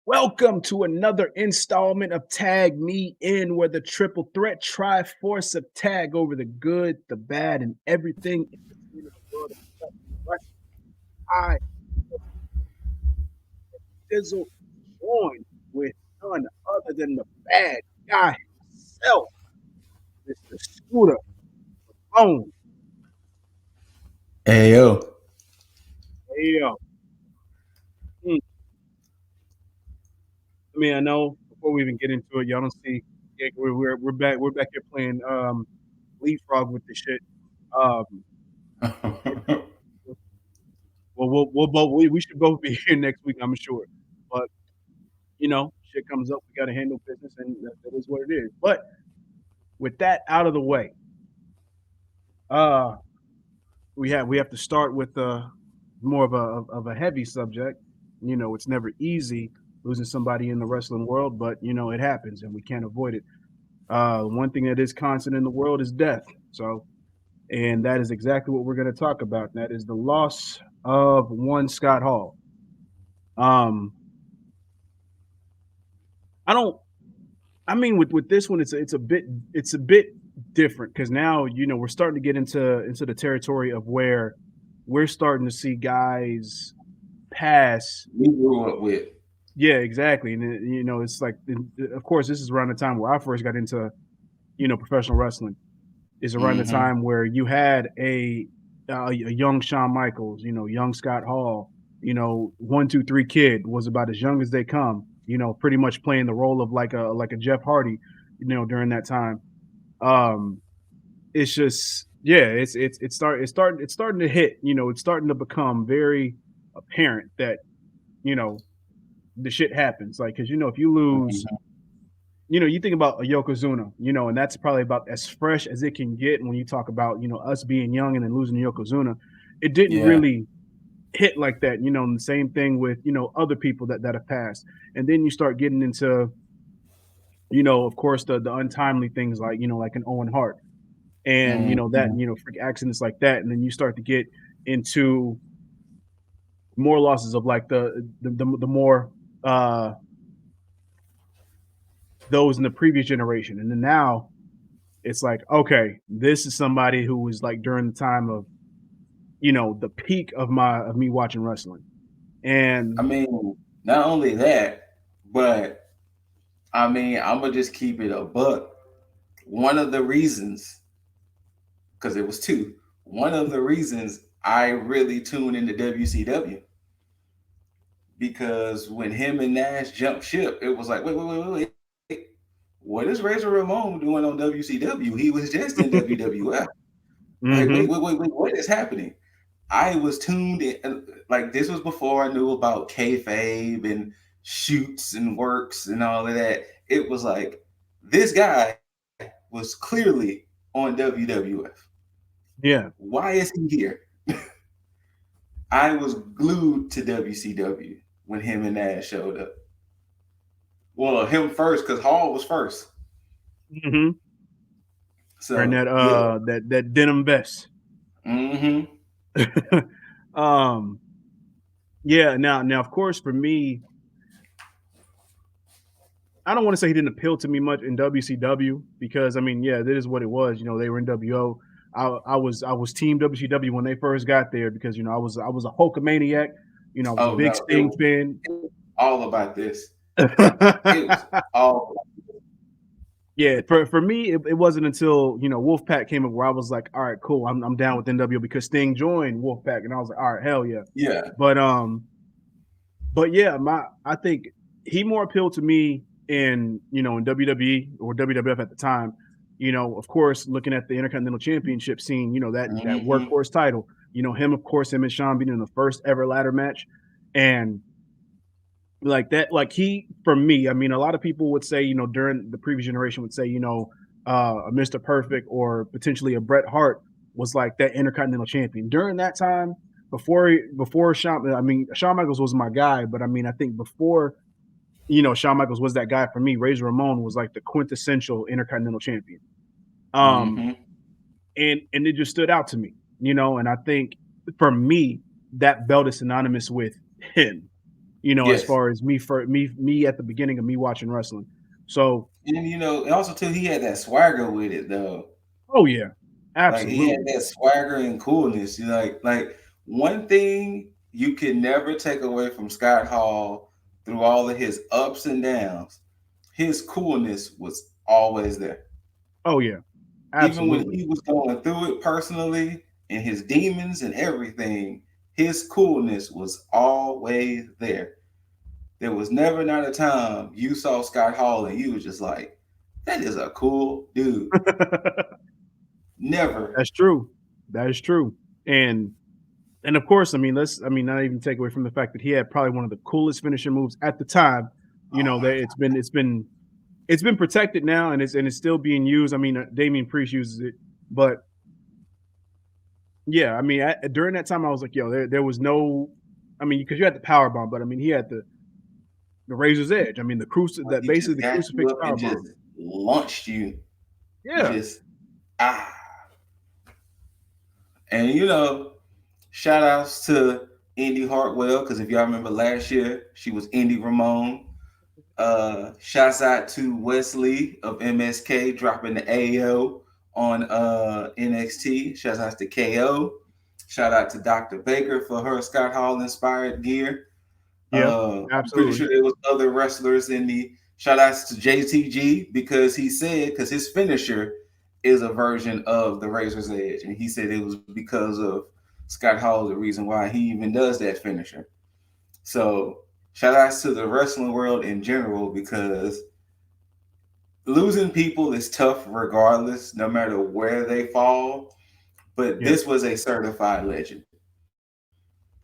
Welcome to another installment of Tag Me In, where the triple threat triforce of tag over the good, the bad, and everything in between the world of wrestling. I Dizzle joined with none other than the bad guy himself, Mr. Scooter Bone. Hey yo. Hey yo. I mean, I know before we even get into it, y'all don't see. Yeah, we're back. We're back here playing leapfrog with this shit. Um, well, we'll both we should both be here next week, I'm sure. But shit comes up, we got to handle business, and that is what it is. But with that out of the way, uh, we have to start with more of a heavy subject. It's never easy losing somebody in the wrestling world, but it happens, and we can't avoid it. One thing that is constant in the world is death. So, and that is exactly what we're going to talk about. And that is the loss of one Scott Hall. Um, I don't. I mean, with this one, it's a bit different because now we're starting to get into the territory of where we're starting to see guys pass. We grew up with. Yeah, exactly. And it's like, of course, this is around the time where I first got into professional wrestling. Is around the Mm-hmm. time where you had a young Shawn Michaels, young Scott Hall, 1, 2, 3 Kid was about as young as they come, pretty much playing the role of like a Jeff Hardy, during that time. Um, it's just it's starting to hit, it's starting to become very apparent that you know the shit happens, like, because if you lose, Mm-hmm. you think about a Yokozuna, and that's probably about as fresh as it can get when you talk about, us being young and then losing to Yokozuna. It didn't Yeah. really hit like that, and the same thing with, other people that have passed. And then you start getting into, of course, the untimely things like, like an Owen Hart and, that, Mm-hmm. freak accidents like that. And then you start to get into more losses of like the more those in the previous generation. And then now it's like, okay, this is somebody who was like during the time of, the peak of me watching wrestling. I And mean, not only that, but I mean, I'm gonna just keep it a buck. One of the reasons, because it was two, one of the reasons I really tuned into WCW, because when him and Nash jumped ship, it was like, wait. What is Razor Ramon doing on WCW? He was just in WWF. Like, hmm what is happening? I was tuned in, like this was before I knew about kayfabe and shoots and works and all of that. It was like this guy was clearly on WWF. yeah, Why is he here? I was glued to WCW when him and Nash showed up. Well, him first because Hall was first. hmm wearing So yeah. that denim vest. Mm-hmm. um, yeah. Now, of course, for me, I don't want to say he didn't appeal to me much in WCW because I mean, yeah, that is what it was. They were in WO. I was team WCW when they first got there because I was a Hulkamaniac. I was a Oh big no, it Sting was, fan. it was all about this. It was all Yeah, for me, it wasn't until Wolfpack came up where I was like, all right, cool, I'm down with NWO because Sting joined Wolfpack, and I was like, all right, hell yeah. yeah. But yeah, I think he more appealed to me in WWE or WWF at the time. Of course, looking at the Intercontinental Championship scene, that Mm-hmm. workhorse title. Him and Sean being in the first ever ladder match, and like that, like he for me, I mean, a lot of people would say, during the previous generation would say, a Mr. Perfect or potentially a Bret Hart was like that Intercontinental Champion during that time. Before Shawn, I mean, Shawn Michaels was my guy, but I mean, I think before Shawn Michaels was that guy for me. Razor Ramon was like the quintessential Intercontinental Champion. Um, Mm-hmm. and it just stood out to me, and I think for me, that belt is synonymous with him, as Yes. far as me at the beginning of me watching wrestling. So, And and also too, he had that swagger with it though. oh yeah, Like he had absolutely. that swagger and coolness. Like one thing you can never take away from Scott Hall through all of his ups and downs, his coolness was always there. Oh yeah, Even when absolutely. he was going through it personally and his demons and everything, his coolness was always there. There was never not a time you saw Scott Hall and you was just like, that is a cool dude. Never. That's true. That is true. And and of course, I mean, not even take away from the fact that he had probably one of the coolest finishing moves at the time. Oh my That it's been protected now, and it's still being used. I mean, Damian Priest uses it, but yeah, I mean, during that time, I was like, yo, there was no, I mean, because you had the power bomb, but I mean, he had the razor's edge. I mean, God. that He basically just the got you crucifix up power and just bomb. launched you. Yeah, Just ah. And shout outs to Indy Hartwell, because if y'all remember last year, she was Indy Ramone. Shouts out to Wesley of MSK dropping the AO on NXT. Shouts out to KO. Shout out to Dr. Baker for her Scott Hall inspired gear. yeah, I'm pretty absolutely. sure there was other wrestlers in the shout outs to JTG because he said because his finisher is a version of the Razor's Edge, and he said it was because of Scott Hall the reason why he even does that finisher. So shout outs to the wrestling world in general because losing people is tough regardless, no matter where they fall. But Yeah, this was a certified legend.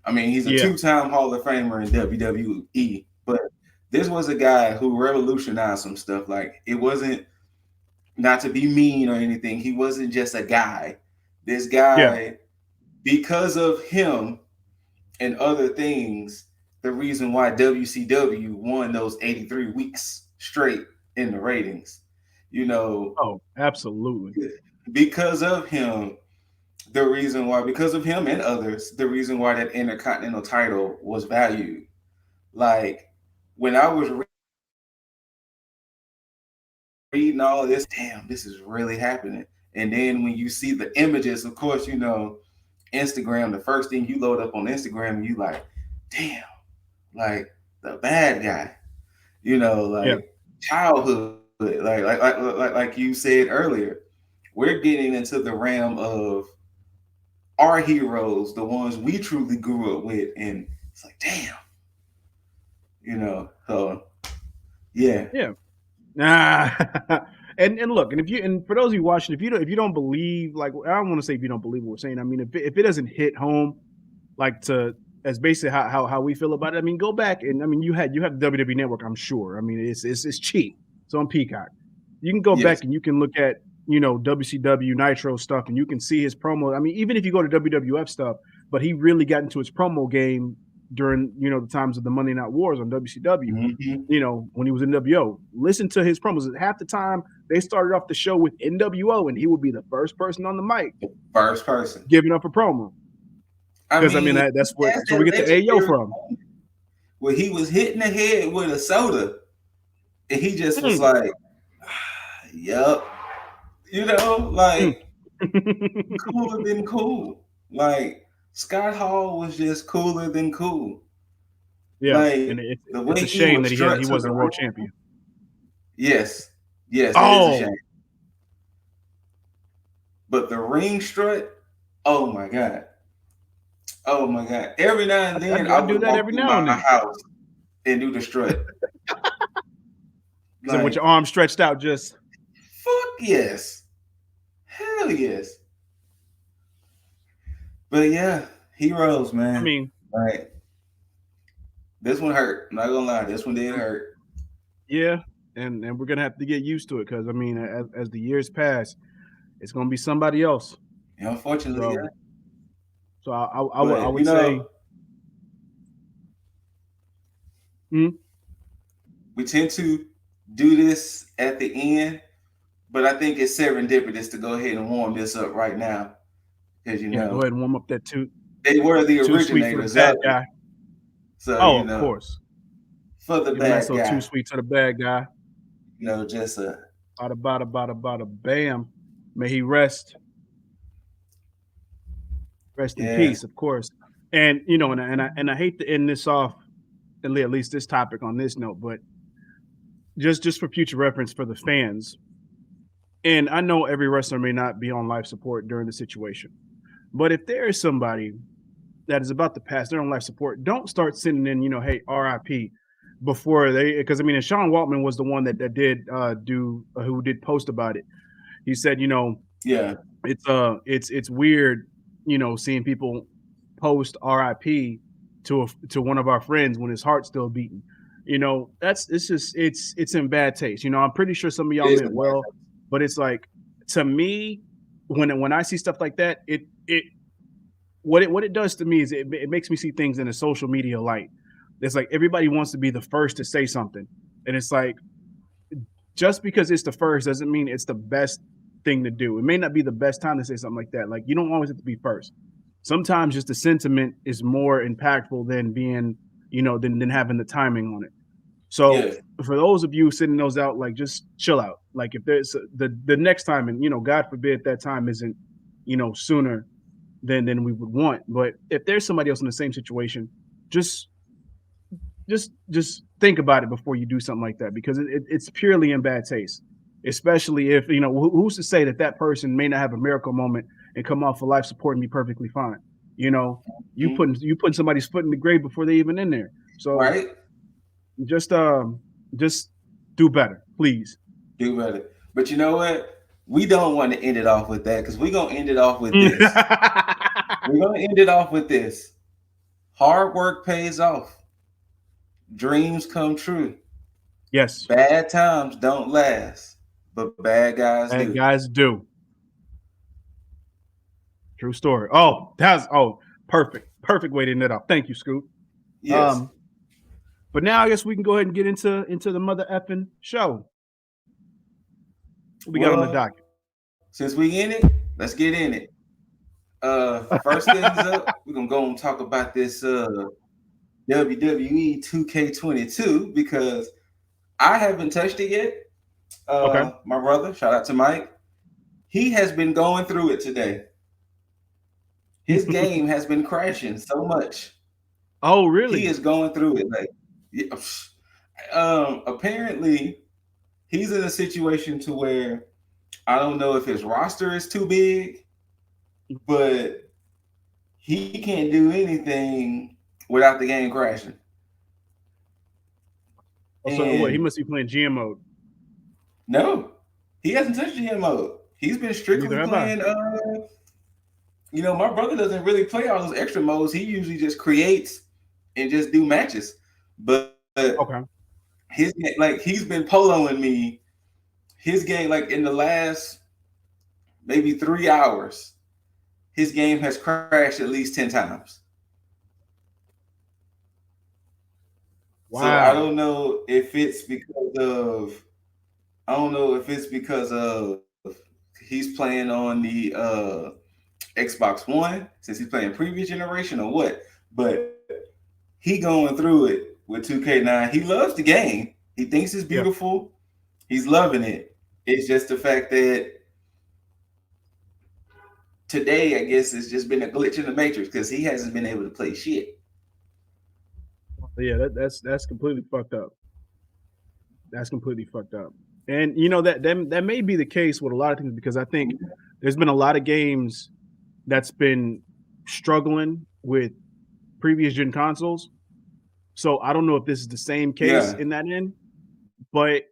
I mean, he's a yeah, two-time Hall of Famer in WWE, but this was a guy who revolutionized some stuff. Like it wasn't not to be mean or anything. He wasn't just a guy. This yeah. guy, because of him and other things, the reason why WCW won those 83 weeks straight in the ratings. You know, Oh, absolutely. because of him, because of him and others, the reason why that Intercontinental title was valued. Like when I was reading all of this, damn, this is really happening. And then when you see the images, of course, Instagram, the first thing you load up on Instagram, you like, damn, like the bad guy, Yeah, like childhood, like you said earlier, we're getting into the realm of our heroes, the ones we truly grew up with, and it's like, damn, so yeah, yeah. Nah. And look, and if you and for those of you watching, if you don't believe, like, I don't want to say if you don't believe what we're saying. I mean, if it doesn't hit home, like, to as basically how we feel about it. I mean, go back, and I mean, you have the WWE Network. I'm sure. I mean, it's cheap. It's on Peacock. You can go yes, back and you can look at WCW Nitro stuff, and you can see his promo. I mean, even if you go to WWF stuff, but he really got into his promo game during the times of the Monday Night Wars on WCW. mm-hmm. When he was in NWO, listen to his promos. Half the time they started off the show with NWO, and he would be the first person on the mic The first person. giving up a promo. I Because I mean, mean, that's he where has so we that get the AO legendary from. moment where he was hitting the head with a soda, and he just was Mm, like, "Yup," mm. like cooler than cool. Like Scott Hall was just cooler than cool. Yeah, Like and the it's way a he shame would that strut he to wasn't the a world ring. champion. Yes, yes, that is a shame. Oh, But the ring strut, oh my god, oh my god. Every now and then I I do would that walk every through now my and then. house and do the strut. So with Like, your arms stretched out, just fuck yes. Hell yes. But yeah, heroes, I man. mean, Like this one hurt. I'm not gonna lie, this one did um, hurt. yeah, and we're gonna have to get used to it because I mean, as the years pass, it's gonna be somebody else. And unfortunately, So yeah. I But would say, mm, we tend to do this at the end. but I think it's serendipitous to go ahead and warm this up right now because Yeah, go ahead and warm up that they were the too sweet for the originators of bad it. guy. So Oh, of course. for the Give him that bad so too guy, sweet to the bad guy. just a Bada bada bada bada bam. May he rest in yes, peace, of course. And and I hate to end this off, at least this topic on this note, but just for future reference for the fans. And I know every wrestler may not be on life support during the situation, but if there is somebody that is about to pass, they're on life support, don't start sending in, hey, RIP before they, because I mean, and Sean Waltman was the one that did who did post about it. He said, yeah, it's weird, seeing people post RIP to one of our friends when his heart's still beating. That's it's just it's in bad taste. I'm pretty sure some of it y'all is meant a bad well, but it's like, to me, when I see stuff like that, it what it does to me is it makes me see things in a social media light. It's like everybody wants to be the first to say something, and it's like, just because it's the first doesn't mean it's the best thing to do. It may not be the best time to say something like that. Like, you don't always have to be first. Sometimes just the sentiment is more impactful than being, than having the timing on it. So yeah, for those of you sending those out, like, just chill out. Like, if there's the next time, and God forbid that time isn't, sooner than we would want. But if there's somebody else in the same situation, just just think about it before you do something like that, because it's purely in bad taste. Especially if, who's to say that that person may not have a miracle moment and come off of life support and be perfectly fine. You know, mhm, you putting somebody's foot in the grave before they even in there. So right. just just do better, please. Do better. But you know what? We don't want to end it off with that because we're gonna end it off with this. We're gonna end it off with this. Hard work pays off. Dreams come true. Yes, Bad times don't last, but bad guys bad do. guys do. True story. Oh, perfect way to end it off. Thank you, Scoot. Yes. Um, but now I guess we can go ahead and get into the mother effing show. What we got on the Well, docket? since we in it, let's get in it. First things up, we're gonna go and talk about this WWE 2K22 because I haven't touched it yet. Okay. My brother, shout out to Mike, he has been going through it today. His game has been crashing so much. Oh, He really? is going through it. Like, yeah, apparently, he's in a situation to where I don't know if his roster is too big, but he can't do anything without the game crashing. Oh, so what? He And must be playing GM mode. no, he hasn't touched GM mode. He's been strictly Neither have I. playing. My brother doesn't really play all those extra modes. He usually just creates and just do matches. But Okay. he's been poloing me. His game, like in the last maybe 3 hours, his game has crashed at least 10 times. So Wow. I don't know if it's because of he's playing on the Xbox One since he's playing previous generation or what. But he going through it with 2K9. He loves the game. He thinks it's Yeah. beautiful. He's loving it. It's just the fact that today, I guess, it's just been a glitch in the matrix because he hasn't been able to play shit. Yeah. That's completely fucked up. That's completely fucked up. And that may be the case with a lot of things, because I think there's been a lot of games that's been struggling with previous gen consoles. So I don't know if this is the same case Yeah, in that end, but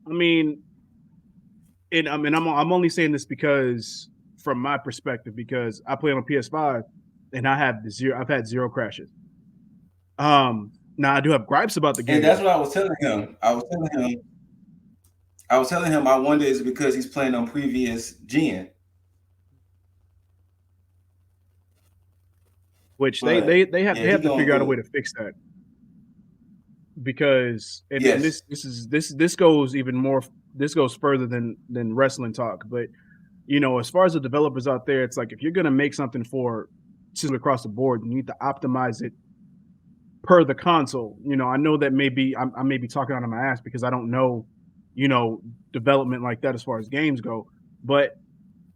I mean, and I mean, I'm only saying this because from my perspective, because I play on a PS5 and I've had zero crashes. Now I do have gripes about the and that's game, what I was telling him. I was telling him, I wonder is it because he's playing on previous gen, which but yeah, they he have to going figure out a through way it. to fix that, because and Yes, this goes even more. this goes further than wrestling talk, but as far as the developers out there, it's like if you're gonna make something for system across the board, you need to optimize it per the console. I know that maybe I may be talking out of my ass because I don't know, you know, development like that as far as games go. But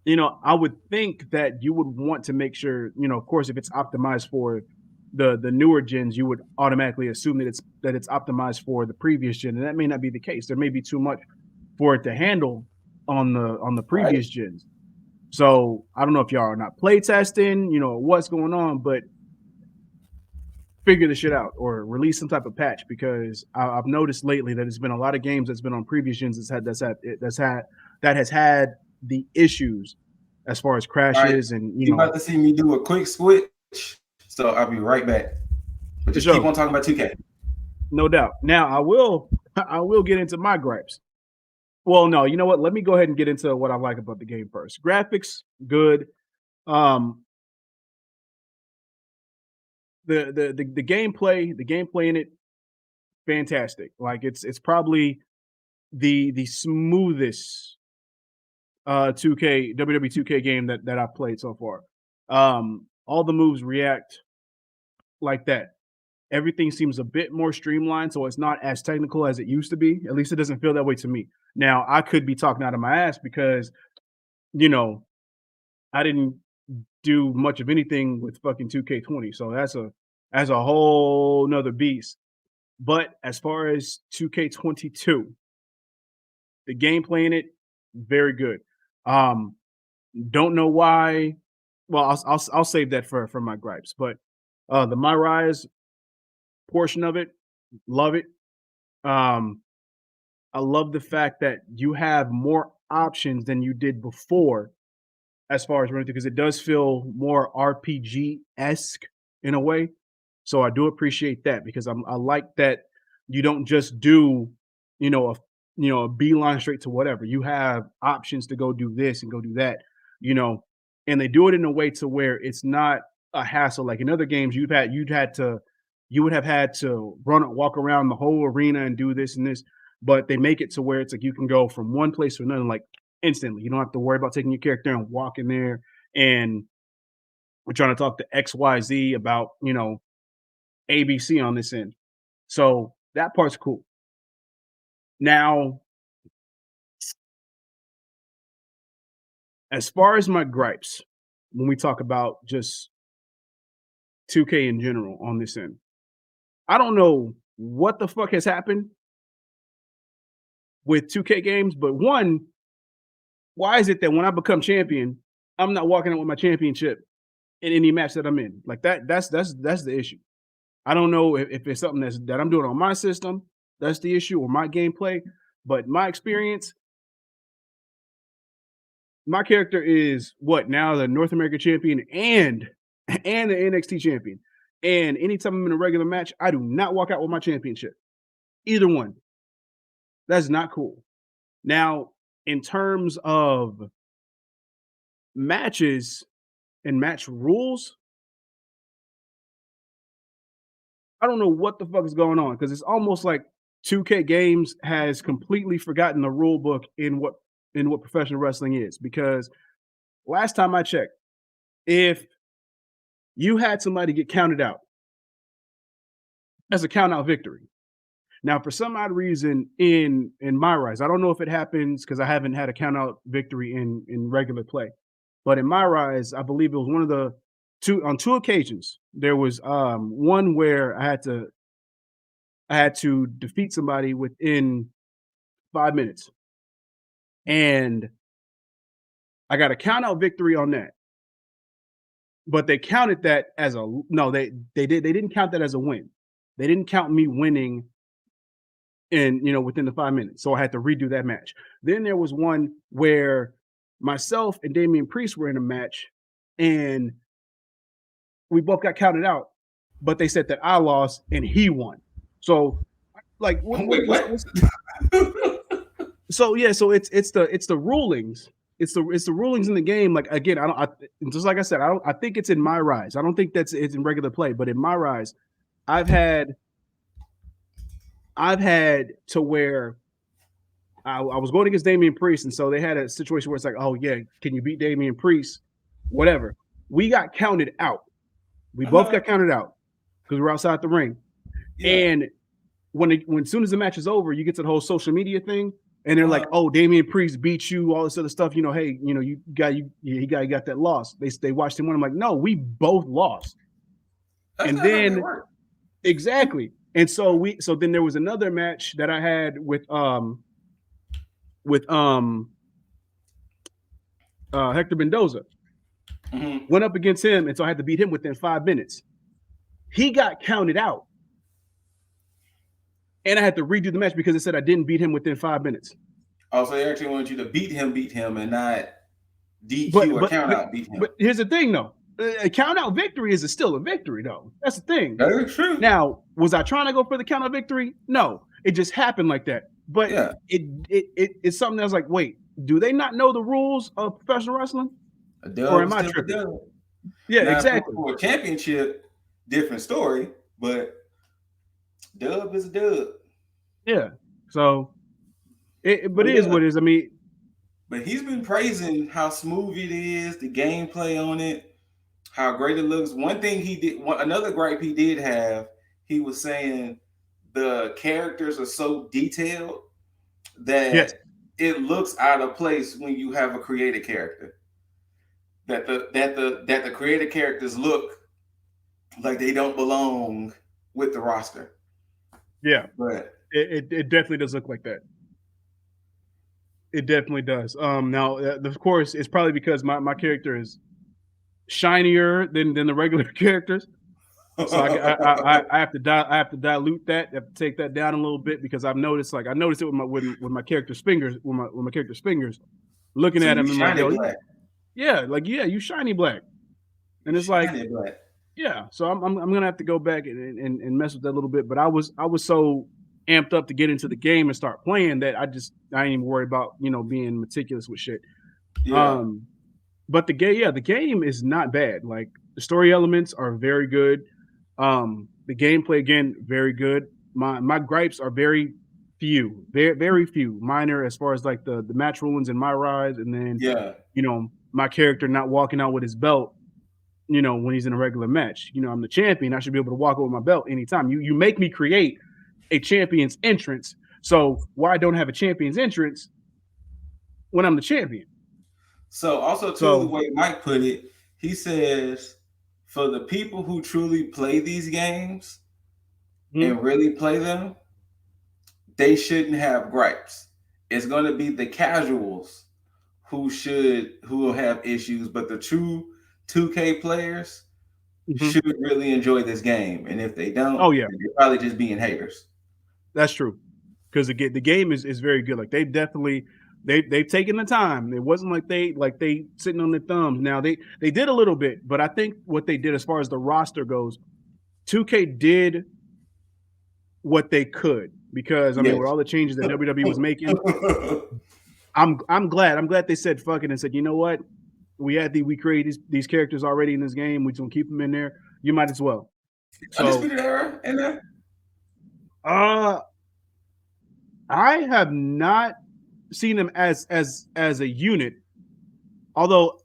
I would think that you would want to make sure, of course, if it's optimized for the newer gens, you would automatically assume that it's optimized for the previous gen, and that may not be the case. There may be too much for it to handle on the right? previous gens. So I don't know if y'all are not play testing, what's going on, but figure the shit out or release some type of patch because I've noticed lately that there's been a lot of games that's been on previous gens that has had the issues as far as All right, crashes and you about to see me do a quick switch, so I'll be right back. But for just keep sure, on talking about 2K. no doubt. Now I will I will get into my gripes. Well, no, you know what? Let me go ahead and get into what I like about the game first. Graphics, good. Um, the gameplay in it, fantastic. Like it's probably the smoothest 2K WWE 2K game that I've played so far. All the moves react like that. Everything seems a bit more streamlined, so it's not as technical as it used to be. At least it doesn't feel that way to me. Now, I could be talking out of my ass because, you know, I didn't do much of anything with fucking 2K20. So that's a whole nother beast. But as far as 2K22, the gameplay in it, very good. Um, don't know why. Well, I'll save that for my gripes. But the My Rise portion of it, love it. Um, I love the fact that you have more options than you did before as far as running through, because it does feel more RPG-esque in a way. So I do appreciate that because I like that you don't just do, a a beeline straight to whatever. You have options to go do this and go do that, you know, and they do it in a way to where it's not a hassle. Like in other games, you would have had to walk around the whole arena and do this and this, but they make it to where it's like you can go from one place to another like instantly. You don't have to worry about taking your character and walking there and we're trying to talk to XYZ about, ABC on this end. So that part's cool. Now, as far as my gripes, when we talk about just 2K in general on this end, I don't know what the fuck has happened with 2K games, but one, why is it that when I become champion, I'm not walking out with my championship in any match that I'm in? Like that's the issue. I don't know if it's something that I'm doing on my system, that's the issue, or my gameplay. But my experience, my character is what now the North American champion and the NXT champion. And anytime I'm in a regular match, I do not walk out with my championship. Either one. That's not cool. Now, in terms of matches and match rules, I don't know what the fuck is going on because it's almost like 2K Games has completely forgotten the rule book in what professional wrestling is. Because last time I checked, if you had somebody get counted out as a count out victory. Now, for some odd reason in my rise, I don't know if it happens because I haven't had a count out victory in regular play, but in my rise, I believe it was one of the two occasions. There was one where I had to defeat somebody within 5 minutes, and I got a count out victory on that. But they counted that as a no, they didn't count that as a win. They didn't count me winning in within the 5 minutes. So I had to redo that match. Then there was one where myself and Damian Priest were in a match, and we both got counted out, but they said that I lost and he won. So like Wait, what? what's so yeah, so it's the rulings. It's the rulings in the game. Like again, just like I said, I think it's in my rise. I don't think it's in regular play, but in my rise, I've had I've had to where I was going against Damian Priest, and so they had a situation where it's like, oh yeah, can you beat Damian Priest? Whatever. We got counted out. We both Uh-huh. got counted out because we were outside the ring. Yeah. And when as soon as the match is over, you get to the whole social media thing, and they're like, Uh-huh. "Oh, Damian Priest beat you," all this other stuff. Hey, he got that loss. They watched him win. I'm like, no, we both lost. That's And not how that then works. exactly, and so then there was another match that I had with Hector Mendoza. Mm-hmm. Went up against him, and so I had to beat him within 5 minutes. He got counted out, and I had to redo the match because it said I didn't beat him within 5 minutes. Oh, so they actually want you to beat him, and not But DQ or but count but out beat him. but here's the thing though. A count out victory is still a victory though. That's the thing. That is true. Now, was I trying to go for the count out victory? No. It just happened like that. But Yeah. it's something that's like, wait, do they not know the rules of professional wrestling? A Or dub am is I still a tripping? dub. Yeah, Now exactly. for a championship, different story, but dub is a dub. Yeah. So but But it is yeah, what it is. I mean, but he's been praising how smooth it is, the gameplay on it, how great it looks. One thing he did, another gripe he did have, he was saying the characters are so detailed yes. that it looks out of place when you have a created character. That the created characters look like they don't belong with the roster. Yeah. But It definitely does look like that. It definitely does. Now of course it's probably because my character is shinier than the regular characters. So I have to I have to dilute that. I have to take that down a little bit because I noticed it with my character's fingers with my character's fingers. Looking so at you him, I'm like, shine it yo, black. you shiny black, You and it's like, shine it black. yeah. So I'm gonna have to go back and mess with that a little bit. But I was so amped up to get into the game and start playing that I ain't even worried about being meticulous with shit. Yeah. Um, but the game is not bad. Like the story elements are very good. The gameplay again, very good. My gripes are very few, minor as far as like the match rulings in my rise, and then Yeah. my character not walking out with his belt. When he's in a regular match. I'm the champion. I should be able to walk out with my belt anytime. You make me create a champion's entrance. So why don't I have a champion's entrance when I'm the champion? So also too, the So way Mike put it, he says for the people who truly play these games mhm, and really play them, they shouldn't have gripes. It's going to be the casuals who will have issues, but the true 2K players mhm. should really enjoy this game. And if they don't, Oh yeah, then they're probably just being haters. that's true. Because the game is very good. Like they've taken the time. It wasn't like they sitting on their thumbs. Now they did a little bit, but I think what they did as far as the roster goes, 2K did what they could because I mean with Yes. all the changes that WWE was making, I'm glad. I'm glad they said fuck it and said, you know what? We created these characters already in this game. We're gonna keep them in there. You might as well. So Undisputed Era in there? uh I have not seen them as a unit. Although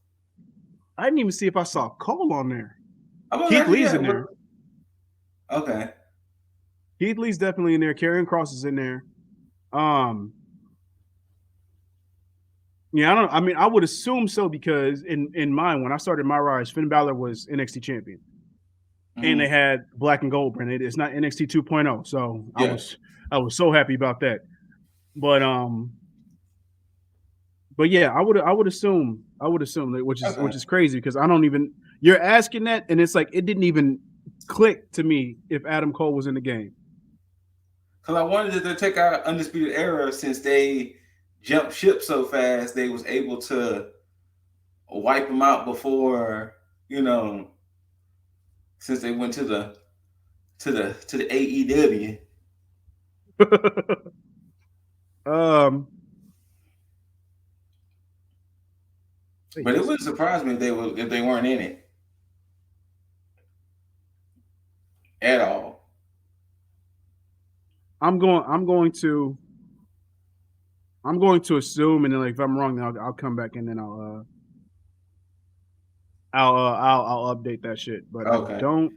I didn't even see if I saw Cole on there. I was Keith actually, Lee's yeah. in there. Okay. Keith Lee's definitely in there. Karrion Cross is in there. Um, yeah, I don't. I mean, I would assume so because in mine when I started my rise, Finn Balor was NXT champion, and they Hmm. had Black and Gold brand. It's not NXT 2.0, so Yeah. I was so happy about that. But but yeah, I would assume that Okay. which is crazy because I don't even you're asking that and it's like it didn't even click to me if Adam Cole was in the game. Because I wanted to take out Undisputed Era since they jumped ship so fast, they was able to wipe them out before, you know, since they went to the AEW. um, But it yes, wouldn't surprise me if they weren't in it at all. I'm going to I'm going to assume, and then like if I'm wrong, then I'll come back and then I'll update that shit. But Okay.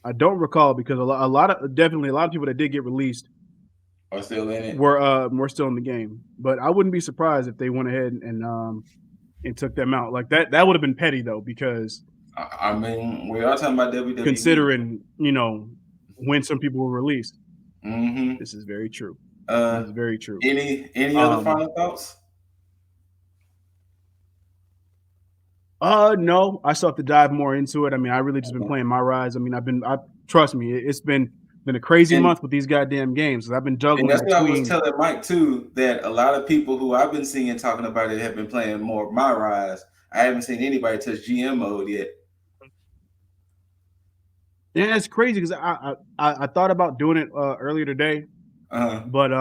I don't recall because a lot of definitely a lot of people that did get released Are still in it? were still in the game. But I wouldn't be surprised if they went ahead and took them out. Like that would have been petty though, because I mean, we are talking about WWE. considering, when some people were released. Mm-hmm. This is very true. This Uh, is very true. any other Um, final thoughts? no, I still have to dive more into it. I mean, I really just been Okay. playing my rides. I mean, I trust me, it's been a crazy And month with these goddamn games. 'Cause I've been and juggling that's what I was between. telling Mike too. That a lot of people who I've been seeing talking about it have been playing more of my rise. I haven't seen anybody touch GM mode yet. Yeah, it's crazy because I thought about doing it earlier today, Uh, but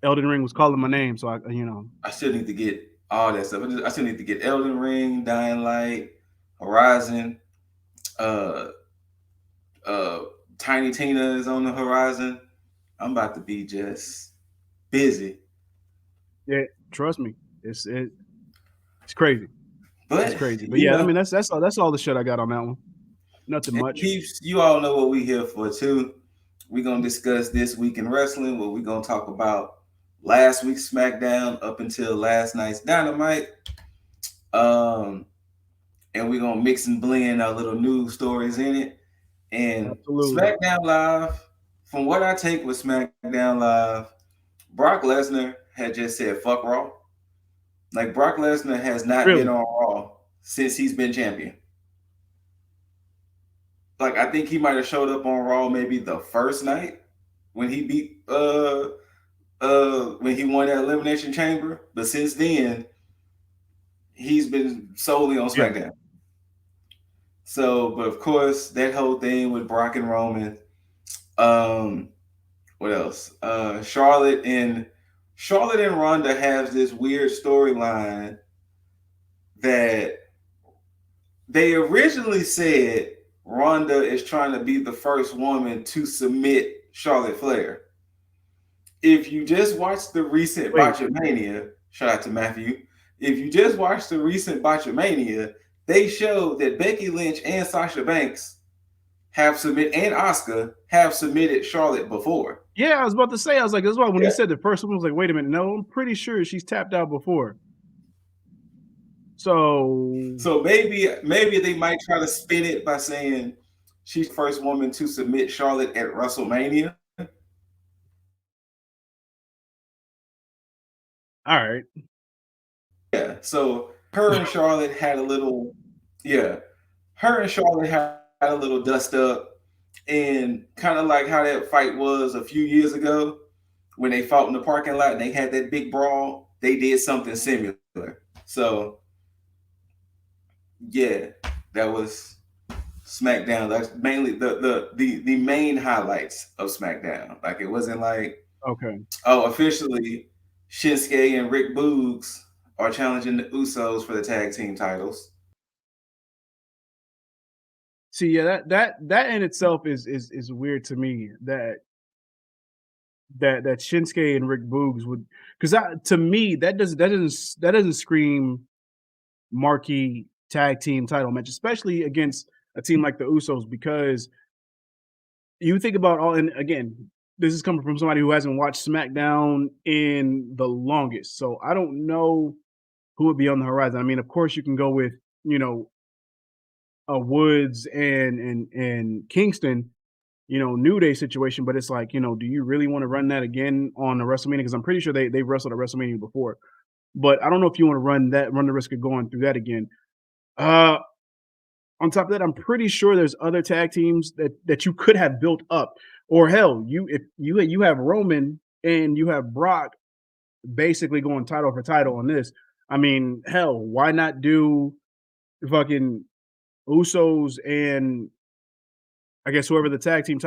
Elden Ring was calling my name, so I still need to get all that stuff. I still need to get Elden Ring, Dying Light, Horizon. Uh, uh, Tiny Tina is on the horizon. I'm about to be just busy. yeah, trust me, it's crazy. It's But crazy. But you yeah, I know, mean that's all the shit I got on that one. Nothing and much. peeps, you all know what we here for too. We're gonna discuss this week in wrestling. Where we're gonna talk about last week's SmackDown up until last night's Dynamite. Um, and we're gonna mix and blend our little news stories in it. And Absolutely. SmackDown Live, from what I take with SmackDown Live, Brock Lesnar had just said fuck Raw. Like Brock Lesnar has not been Really? on Raw since he's been champion. Like I think he might have showed up on Raw maybe the first night when he beat when he won that elimination chamber. But since then, he's been solely on Yeah. SmackDown. So, but of course, that whole thing with Brock and Roman. Um, what else? Charlotte and Ronda has this weird storyline that they originally said Ronda is trying to be the first woman to submit Charlotte Flair. If you just watched the recent Wait. Botchamania, shout out to Matthew. If you just watched the recent Botchamania, they showed that Becky Lynch and Sasha Banks and Asuka have submitted Charlotte before. Yeah, I was about to say, I was like, that's why when he Yeah. said the first one, I was like, wait a minute, no, I'm pretty sure she's tapped out before. So, So maybe they might try to spin it by saying she's the first woman to submit Charlotte at WrestleMania. all right. Yeah. So her and Charlotte had a little yeah. Her and Charlotte had a little dust up and kind of like how that fight was a few years ago when they fought in the parking lot and they had that big brawl. They did something similar. So yeah, that was SmackDown. That's mainly the main highlights of SmackDown. Like it wasn't like, Okay. oh, officially Shinsuke and Rick Boogs are challenging the Usos for the tag team titles. See, yeah, that in itself is weird to me that Shinsuke and Rick Boogs would, because to me that doesn't scream marquee tag team title match, especially against a team like the Usos, because you think about all, and again, this is coming from somebody who hasn't watched SmackDown in the longest, so I don't know who would be on the horizon. I mean, of course, you can go with you know Woods and Kingston, New Day situation, but it's like, do you really want to run that again on a WrestleMania? Because I'm pretty sure they wrestled at WrestleMania before, but I don't know if you want to run the risk of going through that again. Uh, on top of that, I'm pretty sure there's other tag teams that you could have built up, or hell, if you have Roman and you have Brock basically going title for title on this. I mean, hell, why not do fucking Usos and I guess whoever the tag team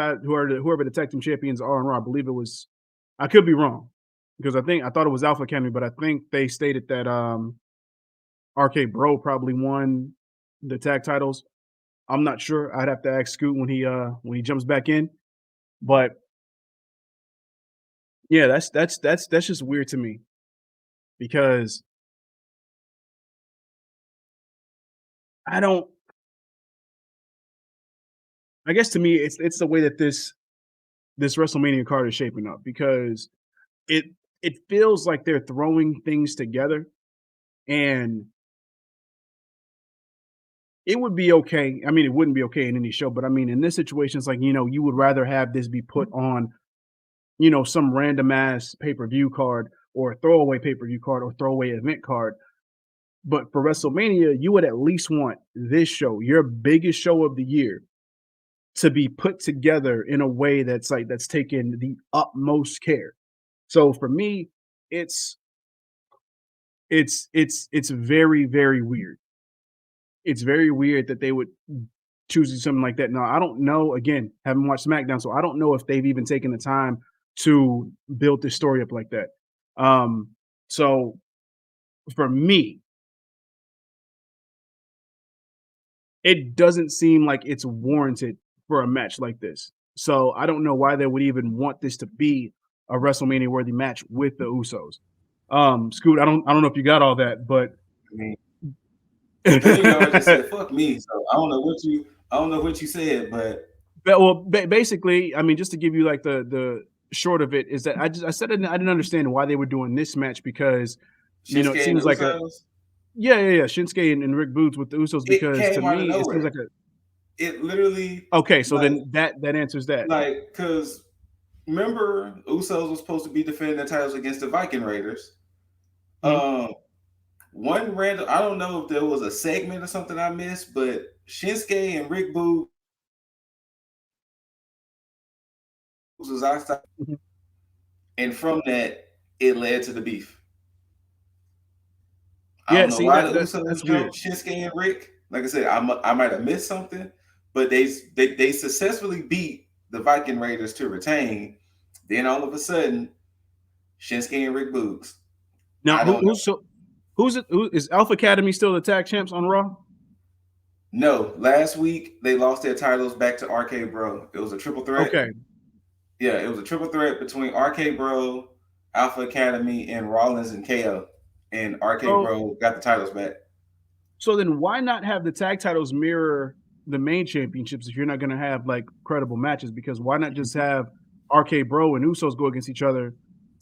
champions are on Raw. I believe it was. I could be wrong because I thought it was Alpha Academy, but I think they stated that RK Bro probably won the tag titles. I'm not sure. I'd have to ask Scoot when he jumps back in. But Yeah, that's just weird to me because I don't I guess to me it's the way that this WrestleMania card is shaping up because it it feels like they're throwing things together and it would be okay. I mean, it wouldn't be okay in any show, but I mean, in this situation, it's like, you would rather have this be put on, some random ass pay-per-view card or a throwaway pay-per-view card or throwaway event card. But for WrestleMania, you would at least want this show, your biggest show of the year, to be put together in a way that's like that's taken the utmost care. So for me, it's it's very, very weird. It's very weird that they would choosing something like that. Now, I don't know, again, haven't watched SmackDown, so I don't know if they've even taken the time to build this story up like that. Um, so for me, it doesn't seem like it's warranted for a match like this. So I don't know why they would even want this to be a WrestleMania worthy match with the Usos. Scoot, I don't know if you got all that, but I mean, Billy Yard just said "fuck me," so I don't know what you said, but Basically, I mean, just to give you like the short of it is that I said I didn't understand why they were doing this match because it Shinsuke and the seems like a Usos, yeah Shinsuke and Rick Boots with the Usos it because to came out of me it seems nowhere. like a It literally okay, so like then that answers that. because remember Usos was supposed to be defending the titles against the Viking Raiders. Mhm, Um, one random I don't know if there was a segment or something I missed, but Shinsuke and Rick Boots was outside, mhm. and from that it led to the beef. I Yeah, don't know see why the that's Usos weird. jumped Shinsuke and Rick. Like I said, I might have missed something, but they successfully beat the Viking Raiders to retain. Then all of a sudden, Shinsuke and Rick Boogs. Now I don't know. who's it? Who is Alpha Academy still the tag champs on Raw? No, last week they lost their titles back to RK Bro. It was a triple threat. Okay, Yeah, it was a triple threat between RK Bro, Alpha Academy, and Rollins and KO. And RK so Bro got the titles back. so then why not have the tag titles mirror the main championships if you're not gonna have, like, credible matches? Because why not just have RK Bro and Usos go against each other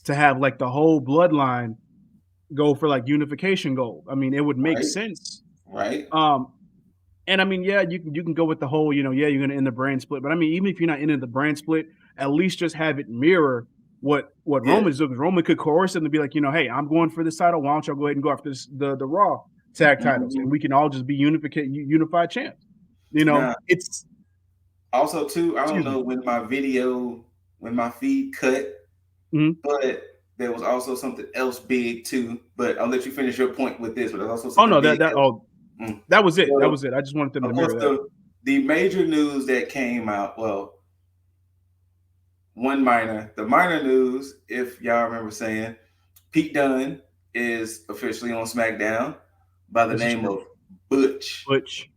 to have, like, the whole bloodline go for, like, unification gold? I mean, it would make Right, sense. right. Um, and I mean, yeah, you can go with the whole, yeah, you're gonna end the brand split, but I mean, even if you're not ending the brand split, at least just have it mirror what Yeah. Roman's doing. 'Cause Roman could coerce them to be like, "Hey, I'm going for this title. Why don't y'all go ahead and go after the Raw tag titles, and Mhm. we can all just be unified champs." Now, It's also too, I don't excuse know me. when my feed cut, Mhm. but there was also something else big too. But I'll let you finish your point with this. But there's also Oh something no, big else. Mm. that was it. That So, was it. I just wanted them to of course, mirror that. the major news that came out. Well, the minor news, if y'all remember saying, Pete Dunne is officially on SmackDown by the This is name true. of Butch. Which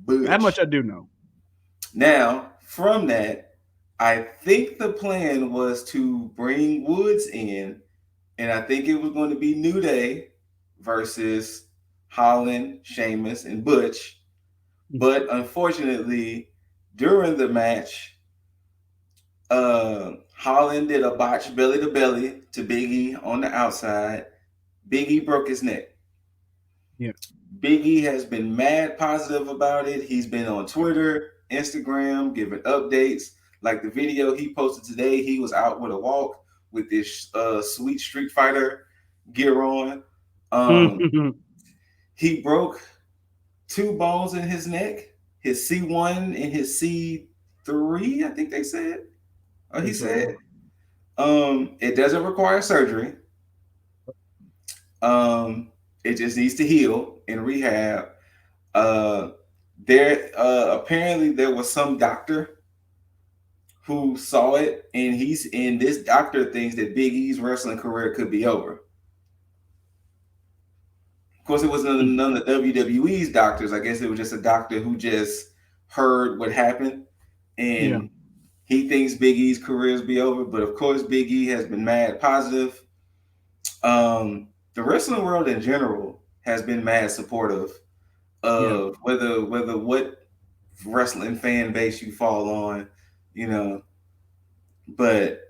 that much Butch. I do know. Now, from that, I think the plan was to bring Woods in, and I think it was going to be New Day versus Holland, Sheamus, and Butch. Mhm. But unfortunately, during the match, Holland did a botch belly to belly to Biggie on the outside. Biggie broke his neck. Yeah. Biggie has been mad positive about it. He's been on Twitter, Instagram, giving updates. Like the video he posted today, he was out with a walk with this sweet Street Fighter gear on. Um, he broke two bones in his neck, his C1 and his C3, I think they said. Or he Think so. said. It doesn't require surgery. Um, it just needs to heal in rehab. Uh, there apparently there was some doctor who saw it, and this doctor thinks that Big E's wrestling career could be over. Of course, it was Mm. none of WWE's doctors. I guess it was just a doctor who just heard what happened, Yeah. and He thinks Big E's careers be over, but of course Big E has been mad positive. The wrestling world in general has been mad supportive Yeah, of whether what wrestling fan base you fall on, you know. But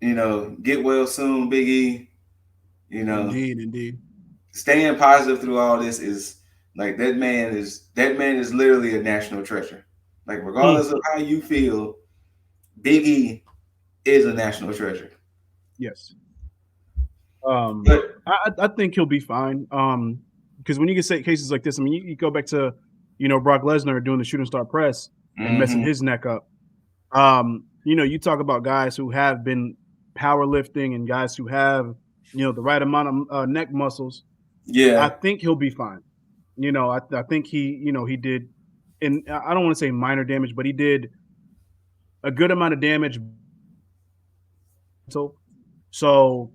get well soon, Big E. You know, indeed, indeed. staying positive through all this is like that man is literally a national treasure. Like Hmm. regardless of how you feel, Big E is a national treasure. Yes. But I think he'll be fine. Because when you get say cases like this, I mean, you go back to, Brock Lesnar doing the shooting star press and messing hmm his neck up. You talk about guys who have been powerlifting and guys who have, the right amount of neck muscles. I yeah, think he'll be fine. I think he did, and I don't want to say minor damage, but he did a good amount of damage. So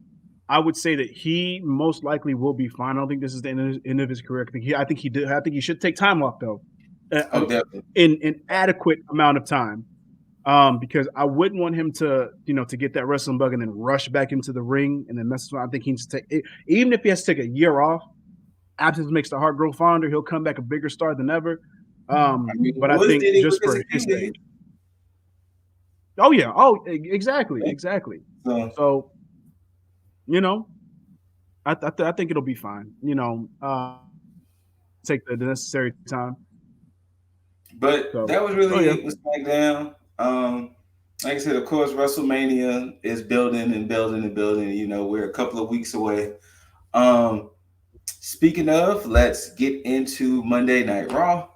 I would say that he most likely will be fine. I don't think this is the end of his career. I think he did. I think he should take time off though, oh definitely. in an adequate amount of time. Because I wouldn't want him to get that wrestling bug and then rush back into the ring and then mess around. I think he needs to take even if he has to take a year off. Absence makes the heart grow fonder. He'll come back a bigger star than ever. I mean, But I Woods think did it with just his for his sake. Achilles. Oh yeah. Oh, exactly, Yeah. exactly. So, So you know, I think it'll be fine. Take the necessary time. but So that was so really yeah. it with SmackDown. Like I said, of course, WrestleMania is building and building and building. We're a couple of weeks away. Um, Speaking of, let's get into Monday Night Raw.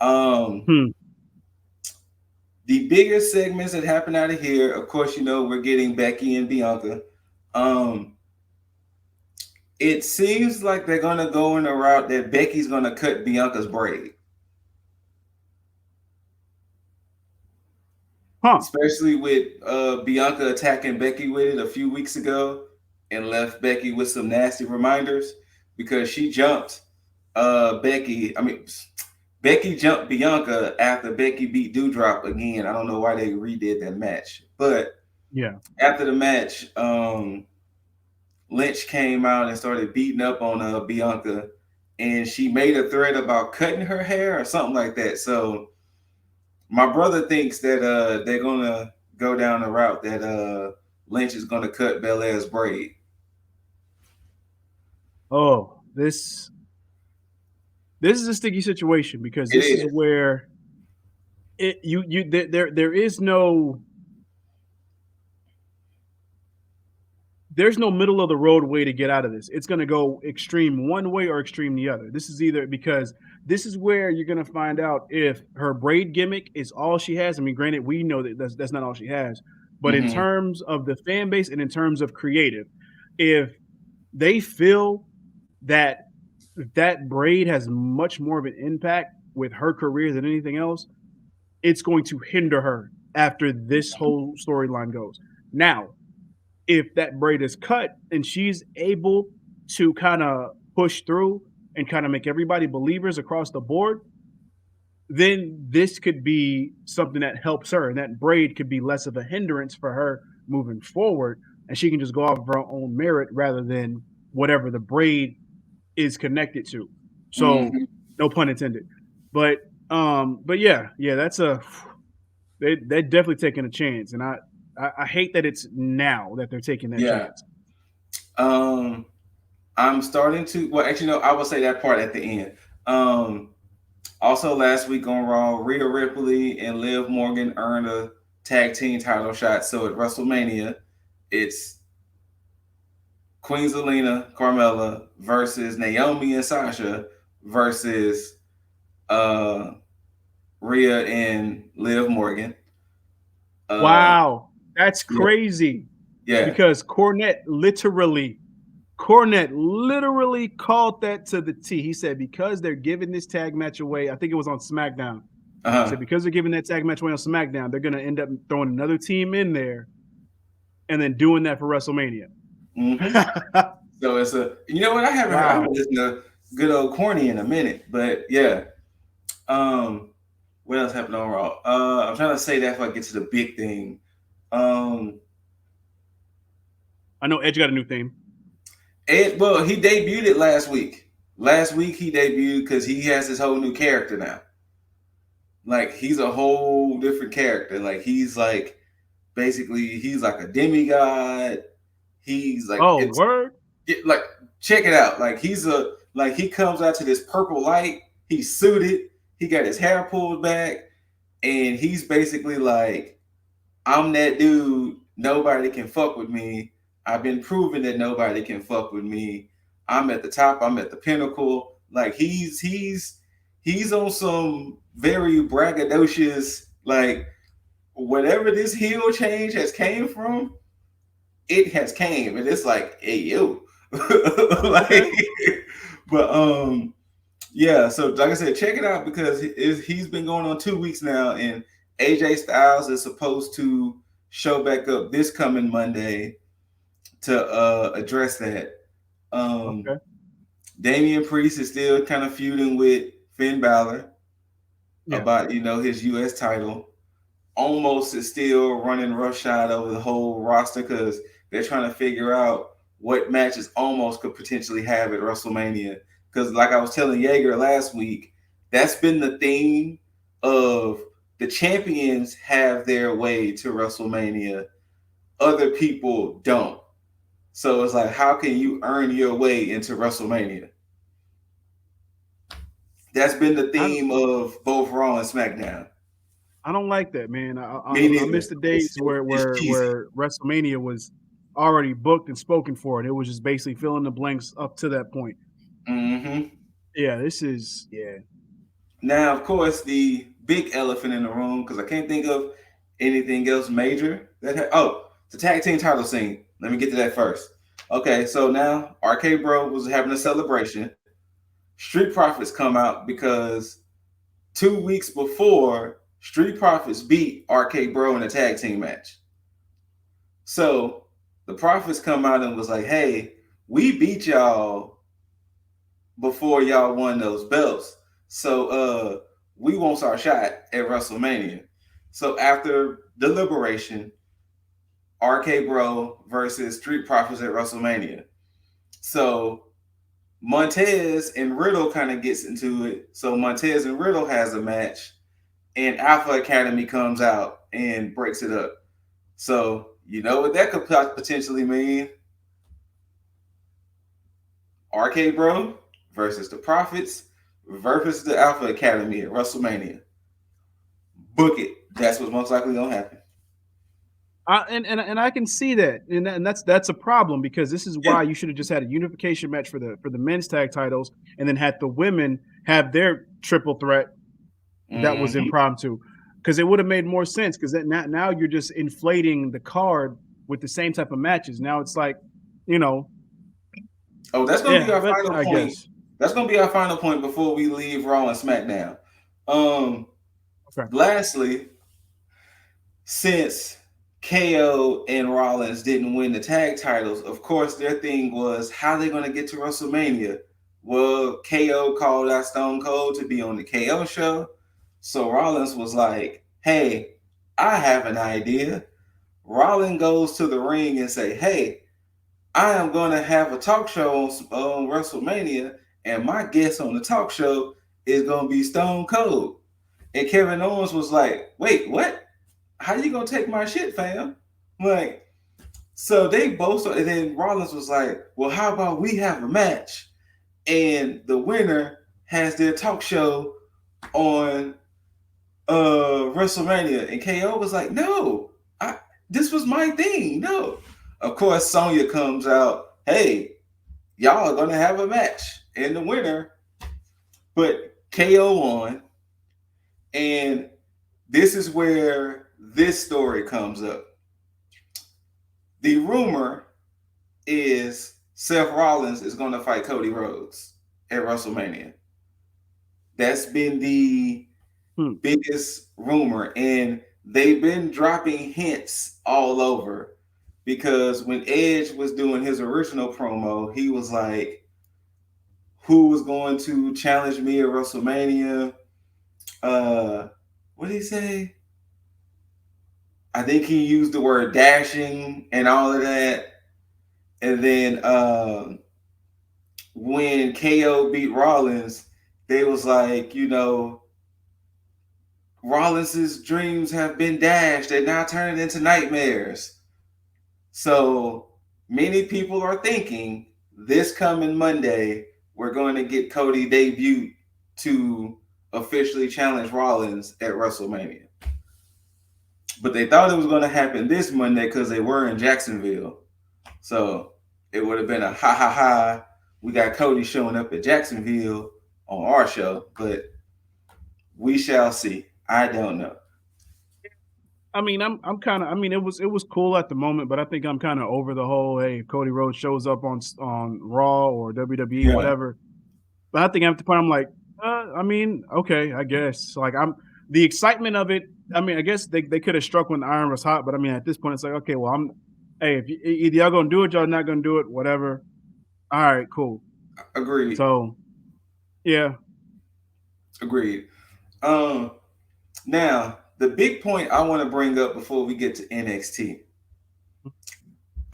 Um, Hmm. the biggest segments that happen out of here, of course, we're getting Becky and Bianca. Um, it seems like they're gonna go in a route that Becky's gonna cut Bianca's braid, Huh. especially with Bianca attacking Becky with it a few weeks ago and left Becky with some nasty reminders because she jumped Becky. I mean, Becky jumped Bianca after Becky beat Doudrop again. I don't know why they redid that match, but Yeah. after the match, Lynch came out and started beating up on Bianca, and she made a threat about cutting her hair or something like that. So my brother thinks that they're gonna go down the route that Lynch is gonna cut Belair's braid. Oh, this is a sticky situation because It this is is. where it you there is no there's no middle of the road way to get out of this. It's going to go extreme one way or extreme the other. This is either because this is where you're going to find out if her braid gimmick is all she has. I mean, granted, we know that that's not all she has, but in Mm-hmm. terms of the fan base and in terms of creative, if they feel that that braid has much more of an impact with her career than anything else, it's going to hinder her after this whole storyline goes. Now, if that braid is cut and she's able to kind of push through and kind of make everybody believers across the board, then this could be something that helps her. And that braid could be less of a hindrance for her moving forward. And she can just go off of her own merit rather than whatever the braid is connected to. So Mm-hmm. no pun intended. But yeah, that's a they're definitely taking a chance. And I hate that it's now that they're taking that Yeah. chance. Um, I'm starting to. Well, actually, no. I will say that part at the end. Um, Also, last week on Raw, Rhea Ripley and Liv Morgan earned a tag team title shot. So at WrestleMania, it's Queen Zelina, Carmella versus Naomi and Sasha versus uh, Rhea and Liv Morgan. Uh, Wow, that's yeah, crazy yeah, because Cornette literally called that to the T. He said because they're giving this tag match away, I think it was on SmackDown. He uh-huh. said because they're giving that tag match away on SmackDown, they're going to end up throwing another team in there and then doing that for WrestleMania. hmm So it's a. You know what? I haven't Wow. listened to good old corny in a minute, but yeah. Um, what else happened on Raw? I'm trying to say that if I get to the big thing. Um, I know Edge got a new theme. Ed, well, he debuted it last week. Last week he debuted because he has his whole new character now. Like he's a whole different character. Like he's like basically he's like a demigod. He's like Oh, it's word. like check it out. Like he's a like he comes out to this purple light. He's suited. He got his hair pulled back, and he's basically like, I'm that dude. Nobody can fuck with me. I've been proving that nobody can fuck with me. I'm at the top. I'm at the pinnacle. Like he's on some very braggadocious like whatever this heel change has came from, it has came, and it's like, hey yo, like, Okay. but yeah. So like I said, check it out because he's been going on 2 weeks now, and AJ Styles is supposed to show back up this coming Monday to address that. Um, Okay. Damian Priest is still kind of feuding with Finn Balor Yeah. about his U.S. title. Almost is still running roughshod over the whole roster because they're trying to figure out what matches almost could potentially have at WrestleMania. Because, like I was telling Yeager last week, that's been the theme of the champions have their way to WrestleMania, other people don't. So it's like, how can you earn your way into WrestleMania? That's been the I don't. theme of both Raw and SmackDown. I don't like that, man. Me I miss neither. the It's days where it's cheesy. WrestleMania was already booked and spoken for, and it was just basically filling the blanks up to that point. Mm-hmm. Yeah, this is yeah. Now, of course, the big elephant in the room, because I can't think of anything else major oh, the tag team title scene. Let me get to that first. Okay, so now RK Bro was having a celebration. Street Profits come out because 2 weeks before, Street Profits beat RK Bro in a tag team match. So the Profits come out and was like, "Hey, we beat y'all before y'all won those belts. So we want our shot at WrestleMania." So after deliberation, RK Bro versus Street Profits at WrestleMania. So Montez and Riddle kind of gets into it. So Montez and Riddle has a match, and Alpha Academy comes out and breaks it up. So you know what that could potentially mean? RK Bro versus the Profits versus the Alpha Academy at WrestleMania. Book it. That's what's most likely gonna happen. And I can see that, and that's a problem because this is Yeah. why you should have just had a unification match for the men's tag titles, and then had the women have their triple threat that was Mm-hmm. impromptu, because it would have made more sense. Because now you're just inflating the card with the same type of matches. Now it's like, you know, Oh, that's gonna be yeah, our but final I point. guess That's gonna be our final point before we leave Raw and SmackDown. Um, okay. lastly, since KO and Rollins didn't win the tag titles, of course their thing was how they gonna get to WrestleMania. Well, KO called out Stone Cold to be on the KO show, so Rollins was like, "Hey, I have an idea." Rollins goes to the ring and say, "Hey, I am going to have a talk show on WrestleMania, and my guest on the talk show is going to be Stone Cold." And Kevin Owens was like, "Wait, what? How you gonna take my shit, fam?" Like, so they both. And then Rollins was like, "Well, how about we have a match, and the winner has their talk show on WrestleMania?" And KO was like, "No, I this was my thing. No." Of course, Sonya comes out. "Hey, y'all are gonna have a match, and the winner." But KO won, and this is where this story comes up. The rumor is Seth Rollins is going to fight Cody Rhodes at WrestleMania. That's been the Hmm. biggest rumor, and they've been dropping hints all over because when Edge was doing his original promo, he was like, "Who was going to challenge me at WrestleMania?" Uh, what did he say? I think he used the word dashing and all of that. And then when KO beat Rollins, they was like, Rollins's dreams have been dashed. They're now turning into nightmares. So many people are thinking this coming Monday, we're going to get Cody debut to officially challenge Rollins at WrestleMania. But they thought it was going to happen this Monday because they were in Jacksonville. So it would have been a ha ha ha. We got Cody showing up at Jacksonville on our show, but we shall see. I don't know. I mean, I'm kind of. I mean, it was cool at the moment, but I think I'm kind of over the whole. Hey, if Cody Rhodes shows up on Raw or WWE, Yeah, whatever. But I think after the point, I'm like, I mean, okay, I guess. Like I'm the excitement of it. I mean, I guess they could have struck when the iron was hot, but I mean, at this point, it's like, okay, well, hey, if either y'all gonna do it, y'all not gonna do it, whatever. All right, cool. agreed. So yeah, Agreed. Um, Now, the big point I want to bring up before we get to NXT,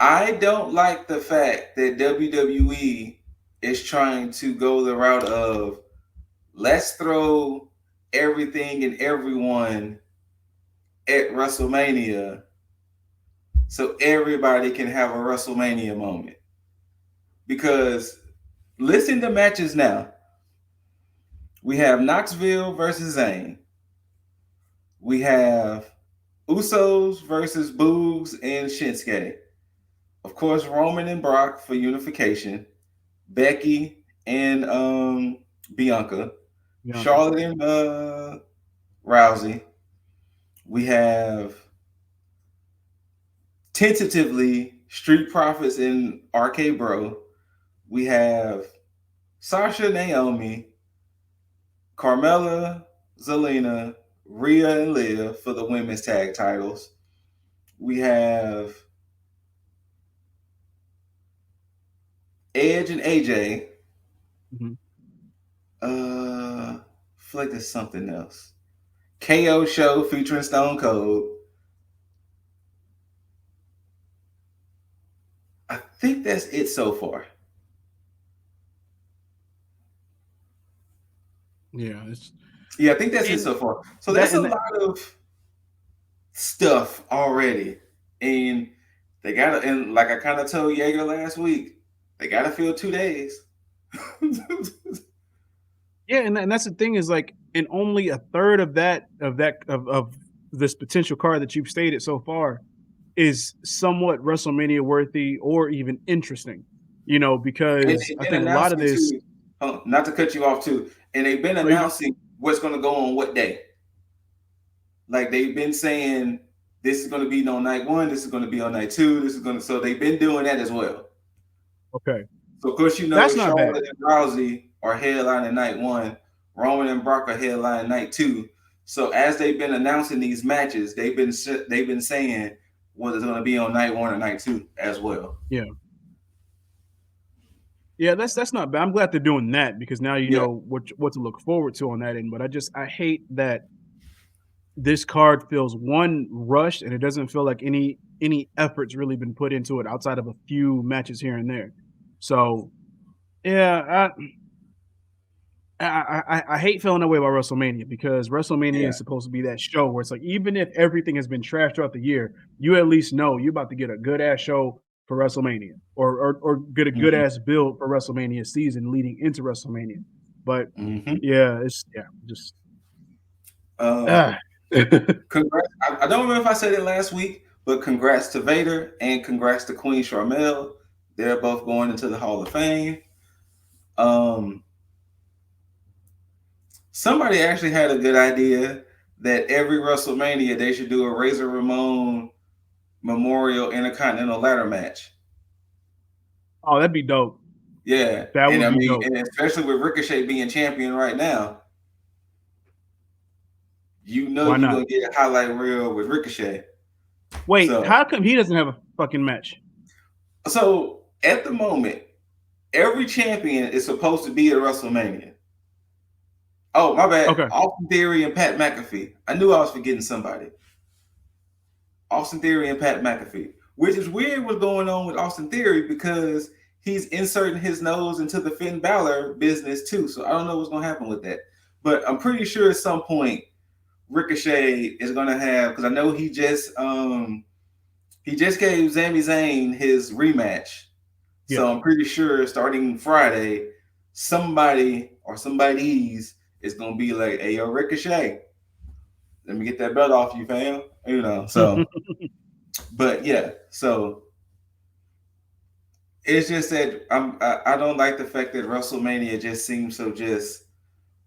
I don't like the fact that WWE is trying to go the route of let's throw everything and everyone at WrestleMania so everybody can have a WrestleMania moment. Because listen to matches now. We have Knoxville versus Zayn. We have Usos versus Boogs and Shinsuke. Of course, Roman and Brock for unification. Becky and Bianca. Bianca. Charlotte and Rousey. We have tentatively Street Profits and RK Bro. We have Sasha, Naomi, Carmella, Zelina, Rhea, and Liv for the women's tag titles. We have Edge and AJ. Mhm. I feel like there's something else. KO show featuring Stone Cold. I think that's it so far. Yeah, it's Yeah, I think that's it and so far. So that that's a and that. lot of stuff already. And they gotta, and like I kind of told Jaeger last week, they gotta fill 2 days. Yeah, and that's the thing is like, and only a third of this potential card that you've stated so far is somewhat WrestleMania worthy or even interesting. And Because they've I been think a lot of announcing this. too, not to cut you off too, and they've been No, you go. announcing what's gonna go on what day. Like they've been saying this is going to be on night one, this is going to be on night two, this is going to. So they've been doing that as well. Okay, So of course that's not bad. Charlotte and Rousey are headlining night one, Roman and Brock are headlining night two. So as they've been announcing these matches, they've been saying what is going to be on night one or night two as well. Yeah, yeah, that's not bad. I'm glad they're doing that because now you Yeah, know what to look forward to on that end. But I hate that this card feels one rushed and it doesn't feel like any effort's really been put into it outside of a few matches here and there. So yeah, I hate feeling that way about WrestleMania because WrestleMania yeah, is supposed to be that show where it's like even if everything has been trashed throughout the year, you at least know you're about to get a good ass show for WrestleMania or get a good mm-hmm. ass build for WrestleMania season leading into WrestleMania. But Mm-hmm. yeah, it's yeah, just Uh, ah. congrats. I don't remember if I said it last week, but congrats to Vader and congrats to Queen Charmel. They're both going into the Hall of Fame. Um, Somebody actually had a good idea that every WrestleMania they should do a Razor Ramon Memorial Intercontinental Ladder match. Oh, that'd be dope. Yeah, That and would I be mean, dope. and especially with Ricochet being champion right now, Why you're not? gonna get a highlight reel with Ricochet. Wait, So, how come he doesn't have a fucking match? so at the moment, every champion is supposed to be at WrestleMania. Oh, my bad. Okay. Austin Theory and Pat McAfee. I knew I was forgetting somebody. Austin Theory and Pat McAfee, which is weird what's going on with Austin Theory because he's inserting his nose into the Finn Balor business too. So I don't know what's going to happen with that. But I'm pretty sure at some point Ricochet is going to have, because I know he just gave Sami Zayn his rematch. Yeah. So I'm pretty sure starting Friday, somebody or somebody's is gonna be like, "Hey, yo, Ricochet, let me get that belt off you, fam." You know. So, but yeah, so it's just that I don't like the fact that WrestleMania just seems so just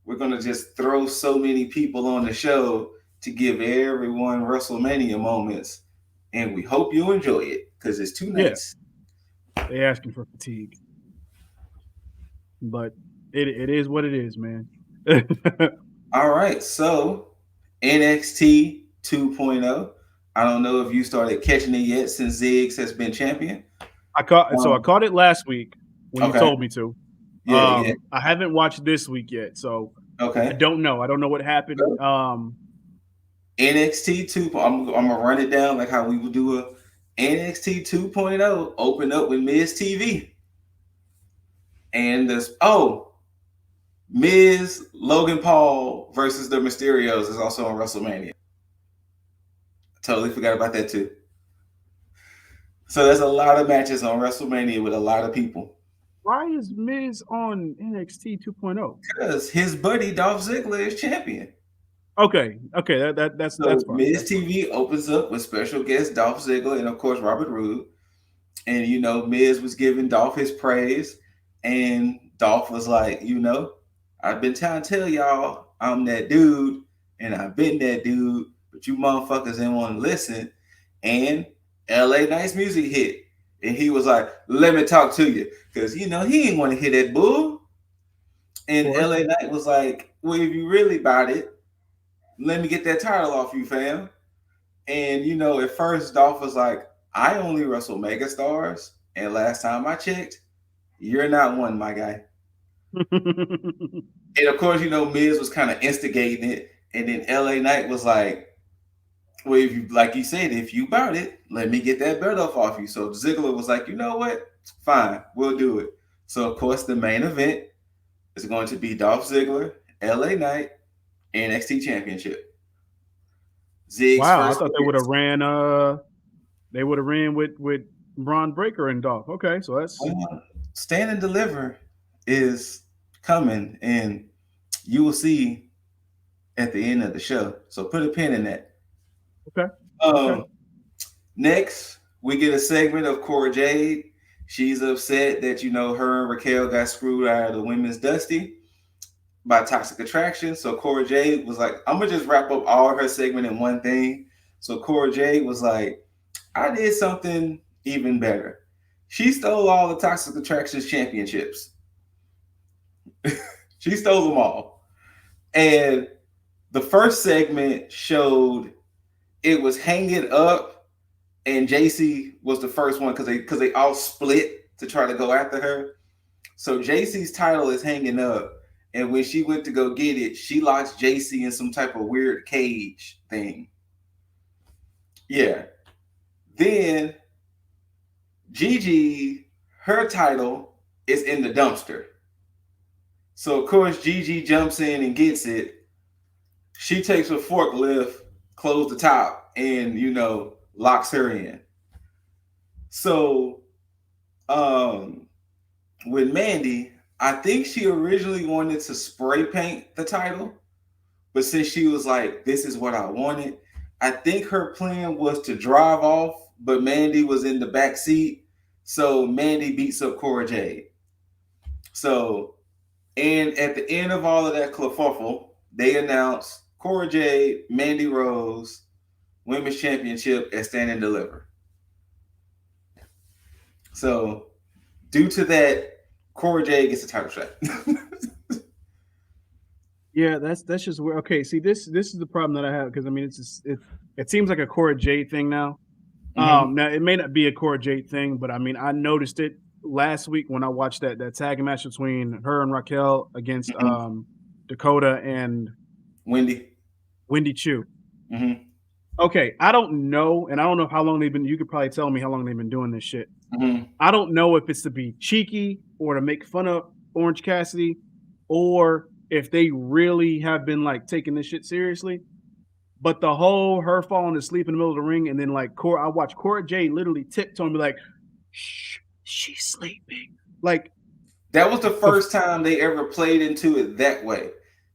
we're gonna just throw so many people on the show to give everyone WrestleMania moments, and we hope you enjoy it because it's two Yeah. nights. They asking for fatigue, but it is what it is, man. All right, so NXT 2.0. I don't know if you started catching it yet since Ziggs has been champion. I Um, caught it last week when you okay, told me to. yeah, yeah, I haven't watched this week yet, so I okay. don't know. I don't know what happened. So NXT 2. I'm gonna run it down like how we would do a NXT 2.0. Open up with Miz TV and this. Oh, Miz Logan Paul versus the Mysterios is also on WrestleMania. Totally forgot about that too. So there's a lot of matches on WrestleMania with a lot of people. why is Miz on NXT 2.0? Because his buddy Dolph Ziggler is champion. Okay, okay, that's So fine. Miz That's fine. TV opens up with special guest Dolph Ziggler and of course Robert Roode. And Miz was giving Dolph his praise. And Dolph was like, I've been trying to tell y'all I'm that dude, and I've been that dude, but you motherfuckers didn't want to listen. And LA Nice music hit. And he was like, let me talk to you. Because he didn't want to hear that bull. Of And course. LA Knight was like, well, if you really about it, let me get that title off you, fam. And at first Dolph was like, I only wrestle mega stars. And last time I checked, you're not one, my guy. And of course, Miz was kind of instigating it. And then LA Knight was like, well, if you like you said, if you about it, let me get that belt off you. So Ziggler was like, you know what? Fine, we'll do it. So of course the main event is going to be Dolph Ziggler, LA Knight, NXT Championship. Zig's Wow, I first thought appearance. they would have ran with Braun Breaker and Dolph. Okay, so that's Stand and Deliver is coming, and you will see at the end of the show. So put a pin in that. okay. Okay. Um, Next, we get a segment of Cora Jade. She's upset that her and Raquel got screwed out of the women's Dusty by Toxic Attraction. So Cora Jade was like, I'm gonna just wrap up all her segment in one thing. So Cora Jade was like, I did something even better. She stole all the Toxic Attractions championships. She stole them all. And the first segment showed it was hanging up, and JC was the first one because they all split to try to go after her. So JC's title is hanging up, and when she went to go get it, she locks JC in some type of weird cage thing. Yeah. Then Gigi, her title is in the dumpster. So of course Gigi jumps in and gets it. She takes a forklift, close the top, and locks her in. So um with Mandy, I think she originally wanted to spray paint the title, but since she was like, this is what I wanted, I think her plan was to drive off, but Mandy was in the back seat. So Mandy beats up Cora Jade. So, and at the end of all of that kerfuffle, they announced Cora Jade, Mandy Rose, Women's Championship at Stand and Deliver. So, due to that, Cora Jade gets a title shot. Yeah, that's just where. Okay, see, this is the problem that I have because I mean, it seems like a Cora Jade thing now. Mm-hmm. Now it may not be a Cora Jade thing, but I mean, I noticed it last week when I watched that tag match between her and Raquel against Mm-hmm. Dakota and Wendy. Wendy Chu. Mm-hmm. Okay, I don't know, and I don't know how long they've been. You could probably tell me how long they've been doing this shit. Mhm. I don't know if it's to be cheeky or to make fun of Orange Cassidy, or if they really have been like taking this shit seriously. But the whole her falling asleep in the middle of the ring, and then like I watched Cora Jade literally tiptoe and be like, "Shh, she's sleeping." Like That was the the first time they ever played into it that way.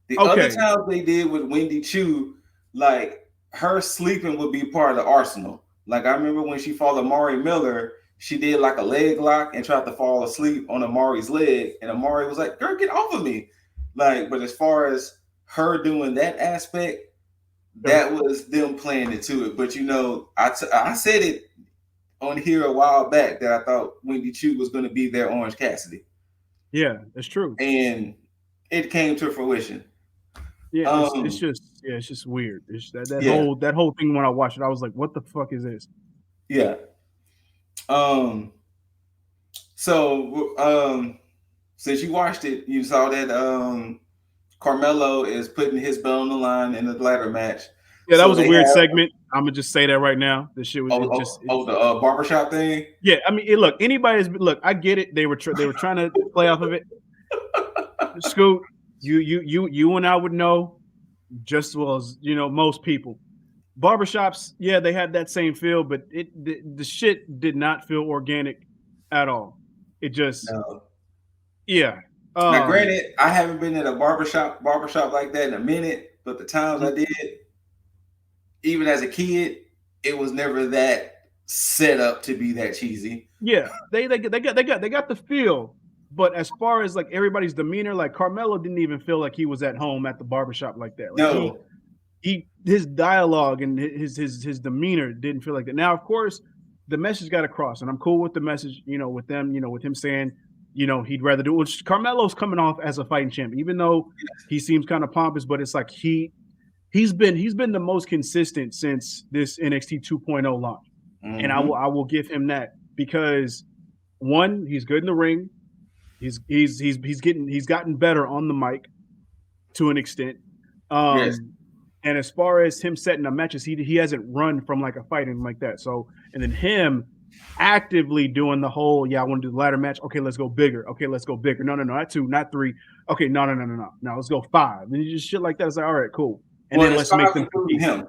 The other okay, times they did with Wendy Chu, like her sleeping would be part of the arsenal. Like I remember when she fought Amari Miller, she did like a leg lock and tried to fall asleep on Amari's leg, and Amari was like, "Girl, get off of me!" Like, but as far as her doing that aspect, yeah, that was them playing into it. But I said it on here a while back that I thought Wendy Chu was going to be their Orange Cassidy, yeah, it's true. and it came to fruition. Yeah, it's Um, just yeah, it's just weird. It's yeah, that whole thing when I watched it, I was like, "What the fuck is this?" yeah. Um, so since you watched it, you saw that Carmelo is putting his belt on the line in the ladder match. Yeah, that So was a they weird have segment. Imma just say that right now. This shit was oh it oh, just it oh the barbershop thing. yeah, I mean, look, anybody's look, I get it. They were trying to play off of it. Scoot, you and I would know just as well as most people. Barbershops, yeah, they had that same feel, but the shit did not feel organic at all. It just No. yeah. Now, Um granted, I haven't been at a barbershop like that in a minute, but the times I mhm. did, even as a kid, it was never that set up to be that cheesy. Yeah, they got the feel, but as far as like everybody's demeanor, like Carmelo didn't even feel like he was at home at the barbershop like that. Like No. he his dialogue and his demeanor didn't feel like that. Now, of course, the message got across, and I'm cool with the message. With them, with him saying, he'd rather do. Which Carmelo's coming off as a fighting champ, even though he seems kind of pompous, but it's like he's been the most consistent since this NXT 2.0 launch, and Mm-hmm. I will give him that because one, he's good in the ring. He's gotten better on the mic to an extent. Yes. Um, and as far as him setting up matches, he hasn't run from like a fight and like that. So and then him actively doing the whole, yeah, I want to do the ladder match. Okay, let's go bigger. Okay, let's go bigger. No, no, no, not two, not three. Okay, no, no, no, no, no. No, let's go five. And you just shit like that. It's like, all right, cool. And Well, then it's let's make five them including compete. him.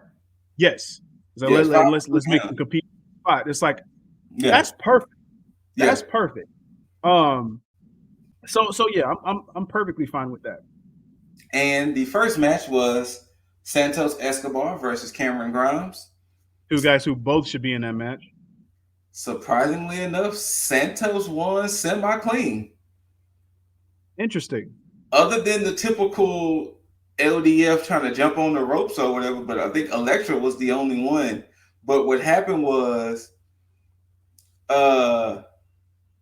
Yes. So Yeah, it's five let's make including them him. compete. Spot. It's like Yeah. that's perfect. Yeah. That's perfect. Um. So yeah, I'm perfectly fine with that. And the first match was Santos Escobar versus Cameron Grimes. Two guys who both should be in that match. Surprisingly enough, Santos won semi clean. Interesting. Other than the typical LDF trying to jump on the ropes or whatever, but I think Electra was the only one. But what happened was uh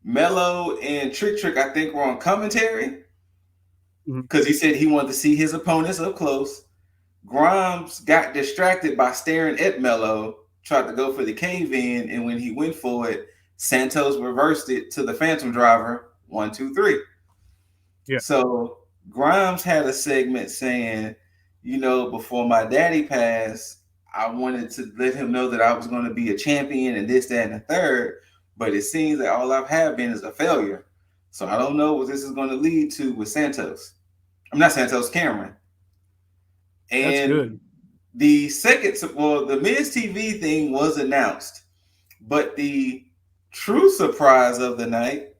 Mello and Trick I think were on commentary Mhm. because he said he wanted to see his opponents up close. Grimes got distracted by staring at Mello, tried to go for the cave in, and when he went for it, Santos reversed it to the Phantom Driver. 1, 2, 3. Yeah, So Grimes had a segment saying, before my daddy passed, I wanted to let him know that I was going to be a champion and this, that, and the third. But it seems that all I've had been is a failure. So I don't know what this is going to lead to with Santos. I'm not Santos, Cameron. that's And good. the Miz TV thing was announced, but the true surprise of the night,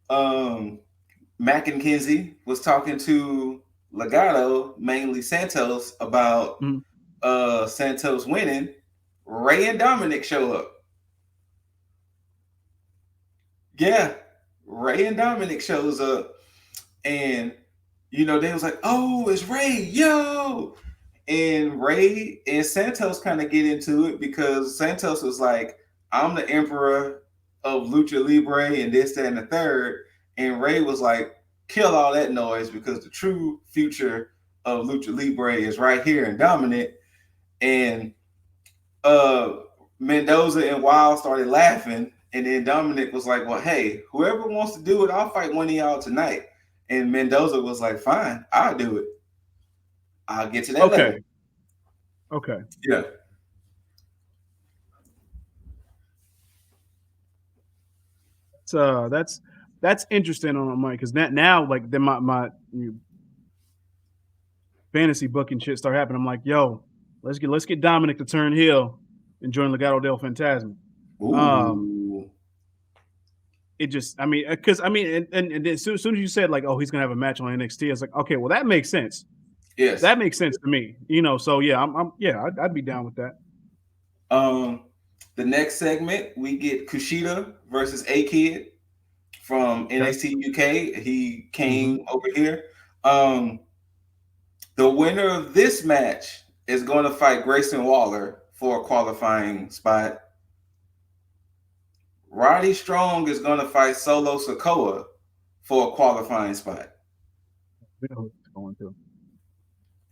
um, Mac and Kinsey was talking to Legato, mainly Santos, about Mhm. Santos winning. Ray and Dominic show up. Yeah, Ray and Dominic shows up, and they was like, "Oh, it's Ray, yo!" And Ray and Santos kind of get into it because Santos was like, "I'm the emperor of Lucha Libre and this, that, and the third." And Ray was like, "Kill all that noise because the true future of Lucha Libre is right here in Dominant." And uh, Mendoza and Wild started laughing. And then Dominic was like, "Well, hey, whoever wants to do it, I'll fight one of y'all tonight." And Mendoza was like, "Fine, I'll do it. I'll get to that later." Okay. Okay. Yeah. that's interesting on my because now like then my fantasy booking shit start happening. I'm like, yo, let's get Dominic to turn heel and join Legado del Fantasma. Um, Ooh, it just, I mean, because I mean, and then soon as you said like, oh, he's gonna have a match on NXT, I was like, okay, well that makes sense. yes. That makes sense to me, you know. So yeah, I'm yeah, I'd be down with that. Um, the next segment we get Kushida versus A Kid from Okay. NXT UK. He Hmm. came over here. Um, the winner of this match is going to fight Grayson Waller for a qualifying spot. Roddy Strong is going to fight Solo Sokoa for a qualifying spot. We know who it's going to.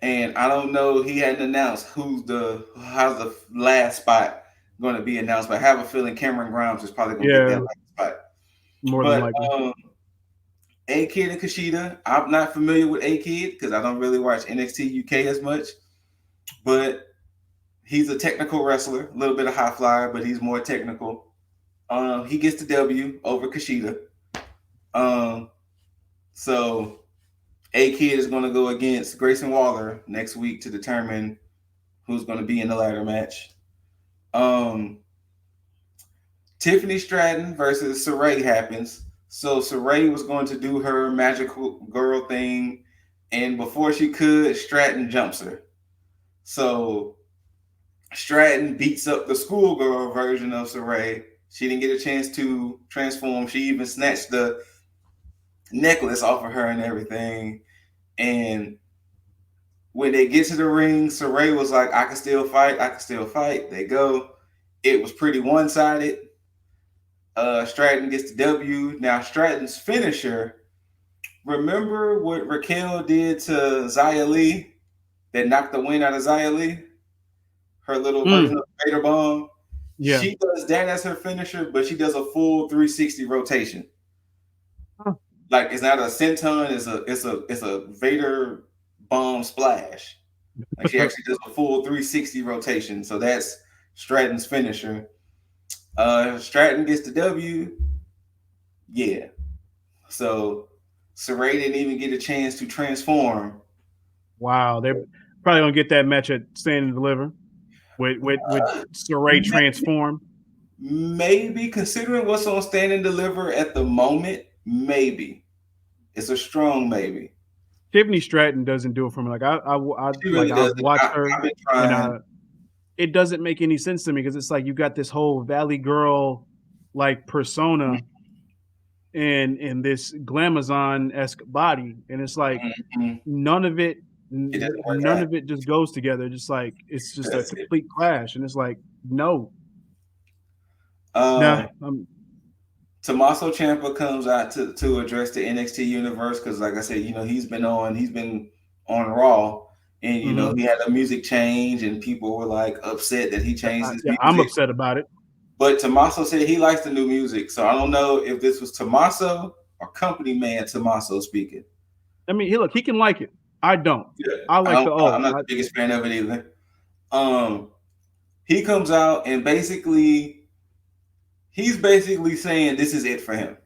And I don't know, he hadn't announced how's the last spot going to be announced, but I have a feeling Cameron Grimes is probably going to get that Yeah, last spot. more than But likely. A Kid and Kushida, I'm not familiar with A Kid because I don't really watch NXT UK as much, but he's a technical wrestler, a little bit of high flyer, but he's more technical. He gets the W over Kushida. Um, so A Kid is going to go against Grayson Waller next week to determine who's going to be in the ladder match. Um, Tiffany Stratton versus Saray happens. So Saray was going to do her magical girl thing, and before she could, Stratton jumps her. So Stratton beats up the schoolgirl version of Saray. She didn't get a chance to transform. She even snatched the necklace off of her and everything. And when they get to the ring, Saray was like, I can still fight. I can still fight. They go. It was pretty one sided. Stratton gets the W. Now, Stratton's finisher. Remember what Raquel did to Xia Li that knocked the wind out of Xia Li? Her little version Mm, of Vader Bomb. yeah. She does that as her finisher, but she does a full 360 rotation. Huh. Like it's not a senton, it's a Vader bomb splash. Like she actually does a full 360 rotation. So that's Stratton's finisher. Stratton gets the W. Yeah. So Saray didn't even get a chance to transform. Wow, they're probably gonna get that match at Stand and Deliver with Saray transform. Maybe considering what's on Stand and Deliver at the moment, maybe it's a strong maybe. Tiffany Stratton doesn't do it for me. Like She like really I've doesn't. watched her I've been and trying. it doesn't make any sense to me because it's like you got this whole Valley Girl like persona and this glamazon esque body, and it's like Mhm. none of it It doesn't work none out. of it just goes together. Just like it's just a That's it. complete clash, and it's like no, nah. Um, Tommaso Ciampa comes out to address the NXT universe because, like I said, he's been on Raw, and Mhm. he had a music change, and people were like upset that he changed his Yeah, I'm music. upset about it. But Tommaso said he likes the new music, so I don't know if this was Tommaso or company man Tommaso speaking. I mean, he can like it. I don't. Yeah, I I like don't, the I'm old. not the biggest fan of it either. Um, he comes out and he's basically saying this is it for him.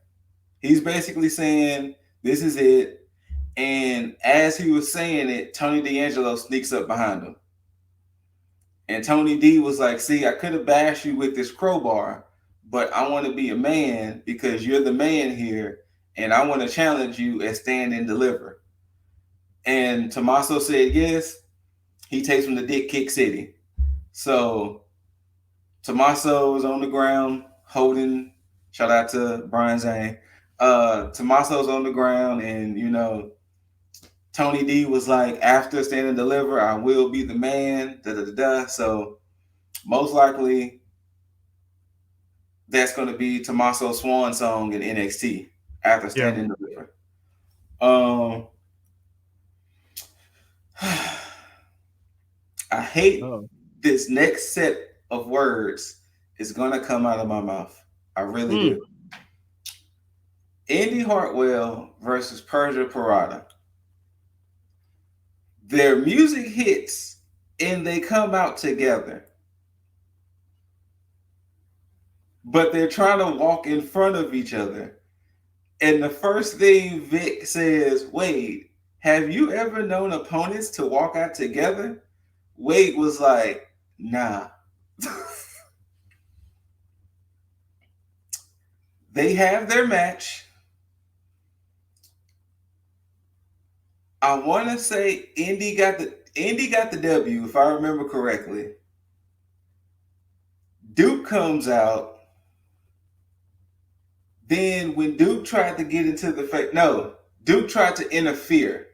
He's basically saying this is it. And as he was saying it, Tony D'Angelo sneaks up behind him. And Tony D was like, see, I could have bashed you with this crowbar, but I want to be a man because you're the man here. And I want to challenge you at Stand and Deliver. And Tommaso said yes. He takes him to Dick Kick City. So Tommaso is on the ground holding, shout out to Brian Zane. Tommaso's on the ground, and Tony D was like, after Stand and Deliver, I will be the man. Da da da da. So most likely that's going to be Tommaso's swan song in NXT after Yeah. Stand and Deliver. Um, I hate Oh. this next set of words is going to come out of my mouth. I really Mm. do. Indy Hartwell versus Persia Parada. Their music hits and they come out together. but they're trying to walk in front of each other. And the first thing Vic says, Wade, have you ever known opponents to walk out together? Wade was like, nah. They have their match. I want to say Indy got the W, if I remember correctly. Duke comes out. Then when Duke tried to get into the fight, no, Duke tried to interfere,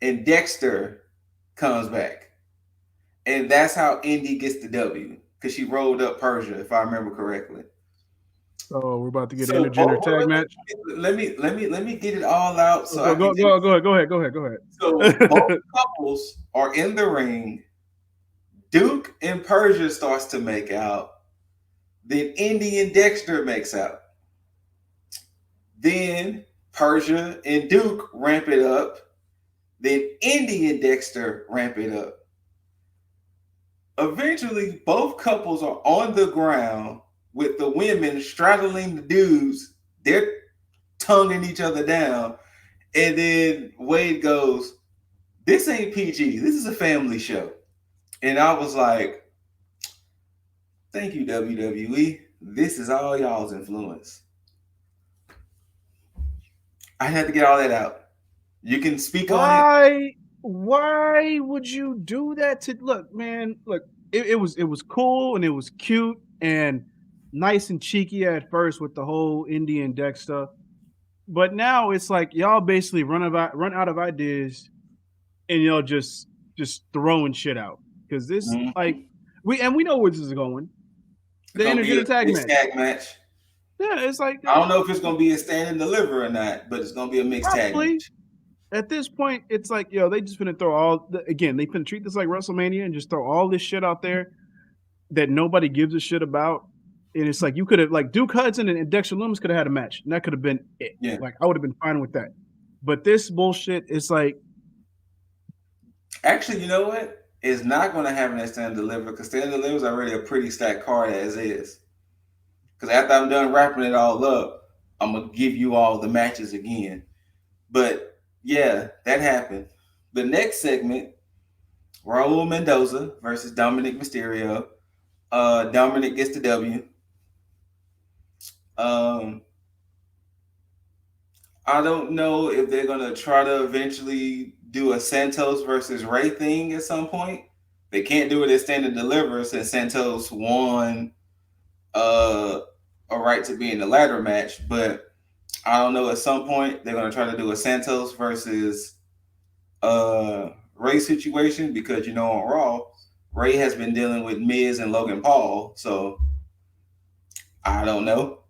and Dexter comes back, and that's how Indy gets the W because she rolled up Persia, if I remember correctly. Oh, we're about to get an So intergender tag match. let me get it all out so I can tell you. Go ahead, go ahead, go So both ahead. couples are in the ring. Duke and Persia starts to make out. Then Indy and Dexter makes out. Then Persia and Duke ramp it up. Then Indy and Dexter ramp it up. Eventually, both couples are on the ground with the women straddling the dudes. They're tonguing each other down. And then Wade goes, This ain't PG. This is a family show. And I was like, Thank you, WWE. This is all y'all's influence. I had to get all that out. You can speak on it. Why would you do that to look, man, look, it was cool and it was cute and nice and cheeky at first with the whole Indian deck stuff. But now it's like y'all basically run out of ideas and y'all just throwing shit out. Cause this like Mm-hmm. we know where this is going. It's The gonna be a intergender tag mixed match. tag match. Yeah, it's like I don't know if it's gonna be a stand and deliver or not, but it's gonna be a mixed tag probably match. at this point, it's like, yo, they just gonna throw again, they finna treat this like WrestleMania and just throw all this shit out there that nobody gives a shit about. And it's like you could have like Duke Hudson and Dexter Loomis could have had a match, and that could have been it. Yeah. Like I would have been fine with that. But this bullshit is like, Actually, you know what? It's not gonna have an stand and deliver because stand and deliver is already a pretty stacked card as is. Because after I'm done wrapping it all up, I'm gonna give you all the matches again. But yeah, that happened. The next segment, Raul Mendoza versus Dominic Mysterio. Dominic gets the W. Um, I don't know if they're gonna try to eventually do a Santos versus Ray thing at some point. They can't do it as stand and deliver since Santos won uh, a right to be in the ladder match. But I don't know. At some point, they're gonna try to do a Santos versus Ray situation because on Raw, Ray has been dealing with Miz and Logan Paul. So I don't know,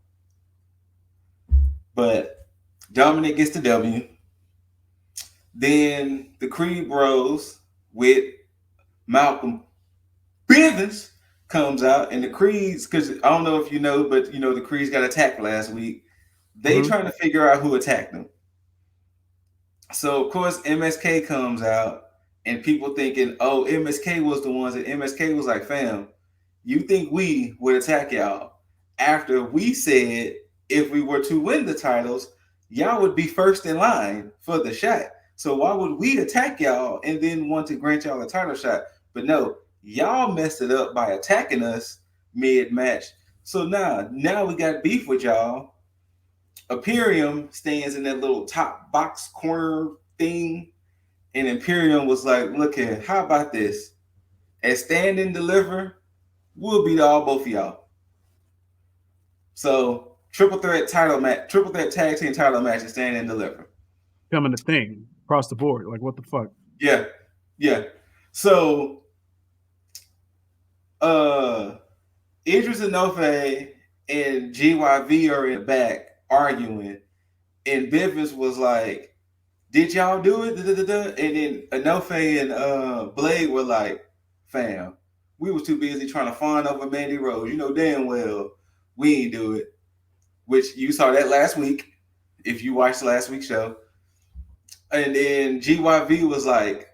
but Dominic gets the W. Then the Creed Bros with Malcolm Bivens comes out, and the Creeds, because I don't know if you know, but the Creeds got attacked last week. They mhm. trying to figure out who attacked them. So of course MSK comes out, and people thinking, oh, MSK was the ones, and MSK was like, fam, you think we would attack y'all after we said if we were to win the titles, y'all would be first in line for the shot. So why would we attack y'all and then want to grant y'all a title shot? But no, y'all messed it up by attacking us mid match. So now we got beef with y'all. Imperium stands in that little top box corner thing, and Imperium was like, "Look here, how about this? At stand and deliver, we'll beat both of y'all." So triple threat tag team title match at stand and deliver. Becoming a thing across the board. Like what the fuck? Yeah, yeah. So uh Idris Enofe and GYV are in the back arguing, and Bivens was like, did y'all do it? Da, da, da, da. And then Enofe and Blade were like, fam, we was too busy trying to fawn over Mandy Rose. You know damn well we ain't do it. Which you saw that last week, if you watched last week's show. And then GYV was like,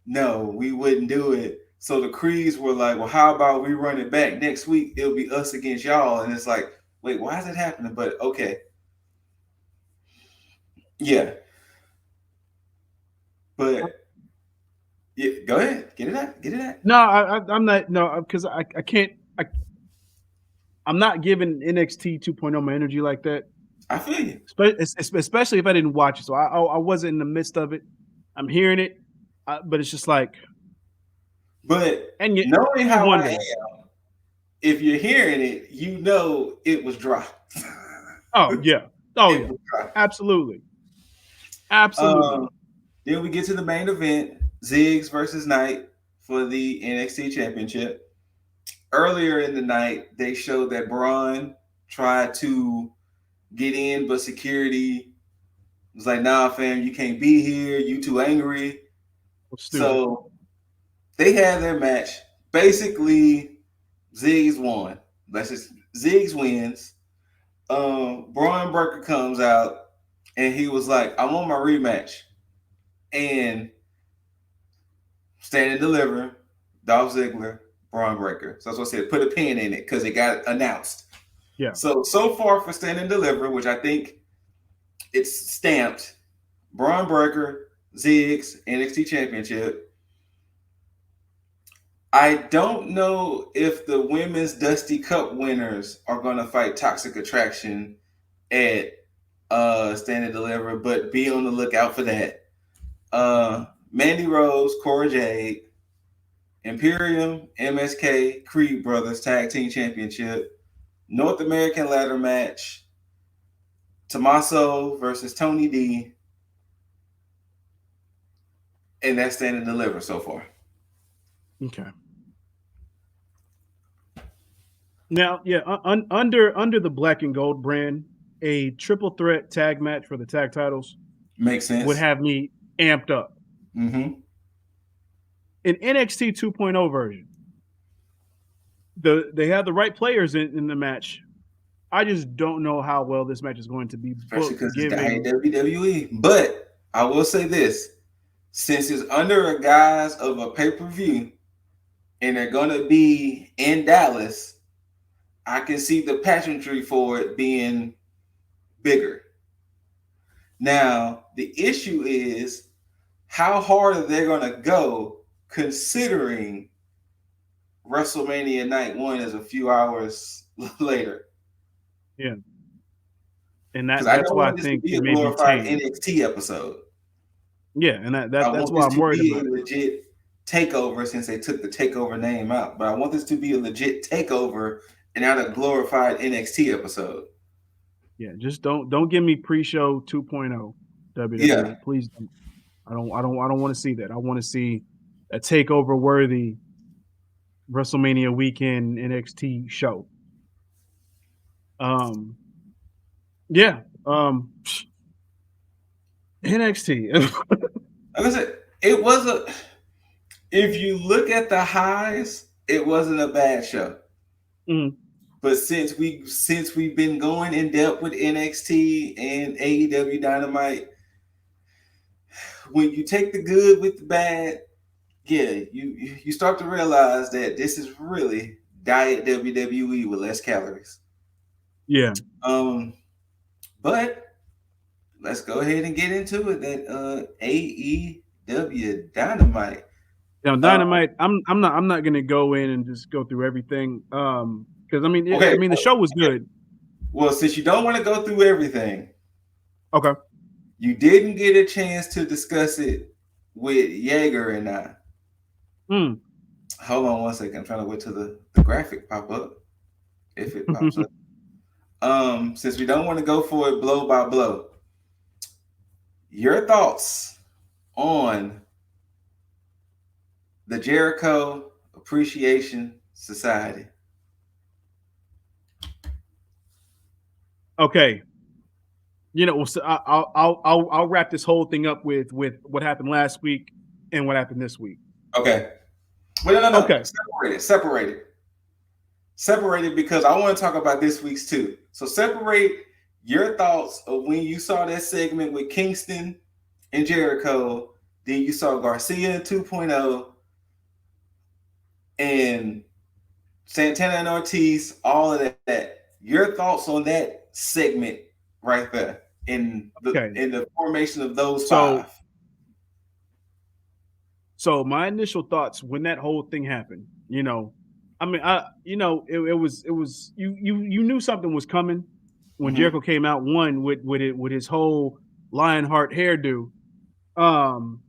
no, we wouldn't do it. So the Creeds were like, well, how about we run it back next week? It'll be us against y'all. And it's like, wait, why is it happening? But okay. Yeah. But yeah, go ahead. Get it out. Get it out. No, I'm not. No, because I can't. I'm not giving NXT 2.0 my energy like that. I feel you. Especially if I didn't watch it. So I wasn't in the midst of it. I'm hearing it, but it's just like, But and knowing you how I wonder. am, if you're hearing it, you know it was dry. Oh yeah, oh It yeah, was dry. absolutely, absolutely. Um, then we get to the main event, Ziggs versus Knight for the NXT Championship. Earlier in the night, they showed that Braun tried to get in, but security was like, nah, fam, you can't be here. You too angry. Stupid. So they had their match. Basically, Ziggs won. Let's just Ziggs wins. Braun Breaker comes out and he was like, I want my rematch. And Stand and Deliver, Dolph Ziggler, Braun Breaker. So that's what I said. Put a pin in it because it got announced. Yeah. So far for Stand and Deliver, which I think it's stamped, Braun Breaker, Ziggs, NXT Championship. I don't know if the women's Dusty Cup winners are going to fight Toxic Attraction at Stand and Deliver, but be on the lookout for that. Mandy Rose, Cora Jade, Imperium, MSK, Creed Brothers Tag Team Championship, North American Ladder Match, Tommaso versus Tony D, and that's Stand and Deliver so far. Okay. Now, yeah, under the Black and Gold brand, a triple threat tag match for the tag titles Makes would sense. have me amped up. Mm-hmm. An NXT 2.0 version, they have the right players in the match. I just don't know how well this match is going to be Especially booked, because it's diet giving. WWE. But I will say this: since it's under a guise of a pay per view, and they're gonna be in Dallas, I can see the pageantry for it being bigger. Now, the issue is how hard are they going to go considering WrestleMania Night 1 is a few hours later? Yeah, and Because I that's don't why I want this to think be it a may be glorified tame. NXT episode. Yeah, and I that's want why this I'm to worried be about a it. legit takeover since they took the takeover name out. But I want this to be a legit takeover and not a glorified NXT episode. Yeah, just don't give me pre-show 2.0 Yeah. WWE. Please don't. I don't want to see that. I want to see a takeover worthy WrestleMania weekend NXT show. Um, yeah. NXT. Like I said, it was a if you look at the highs, it wasn't a bad show. Mm, But since we've been going in depth with NXT and AEW Dynamite, when you take the good with the bad, yeah, you start to realize that this is really diet WWE with less calories. yeah. Um, but let's go ahead and get into it. That AEW Dynamite. Now Uh, Dynamite. I'm not gonna go in and just go through everything. Because I mean, okay, the show was okay. good. Well, since you don't want to go through everything, Okay. you didn't get a chance to discuss it with Jaeger and I. Mm. Hold on one second. I'm trying to wait till the graphic pop up. If it pops up. Since we don't want to go for it blow by blow, your thoughts on the Jericho Appreciation Society. Okay. So I'll wrap this whole thing up with what happened last week and what happened this week. Okay. Well, no. Okay. Separate it because I want to talk about this week's too. So separate your thoughts of when you saw that segment with Kingston and Jericho, then you saw Garcia 2.0, and Santana and Ortiz, all of that. Your thoughts on that segment right there Okay. in the formation of those So five? so my initial thoughts when that whole thing happened, I mean, it was you knew something was coming when Hmm. Jericho came out, one with his whole Lionheart hairdo. Um,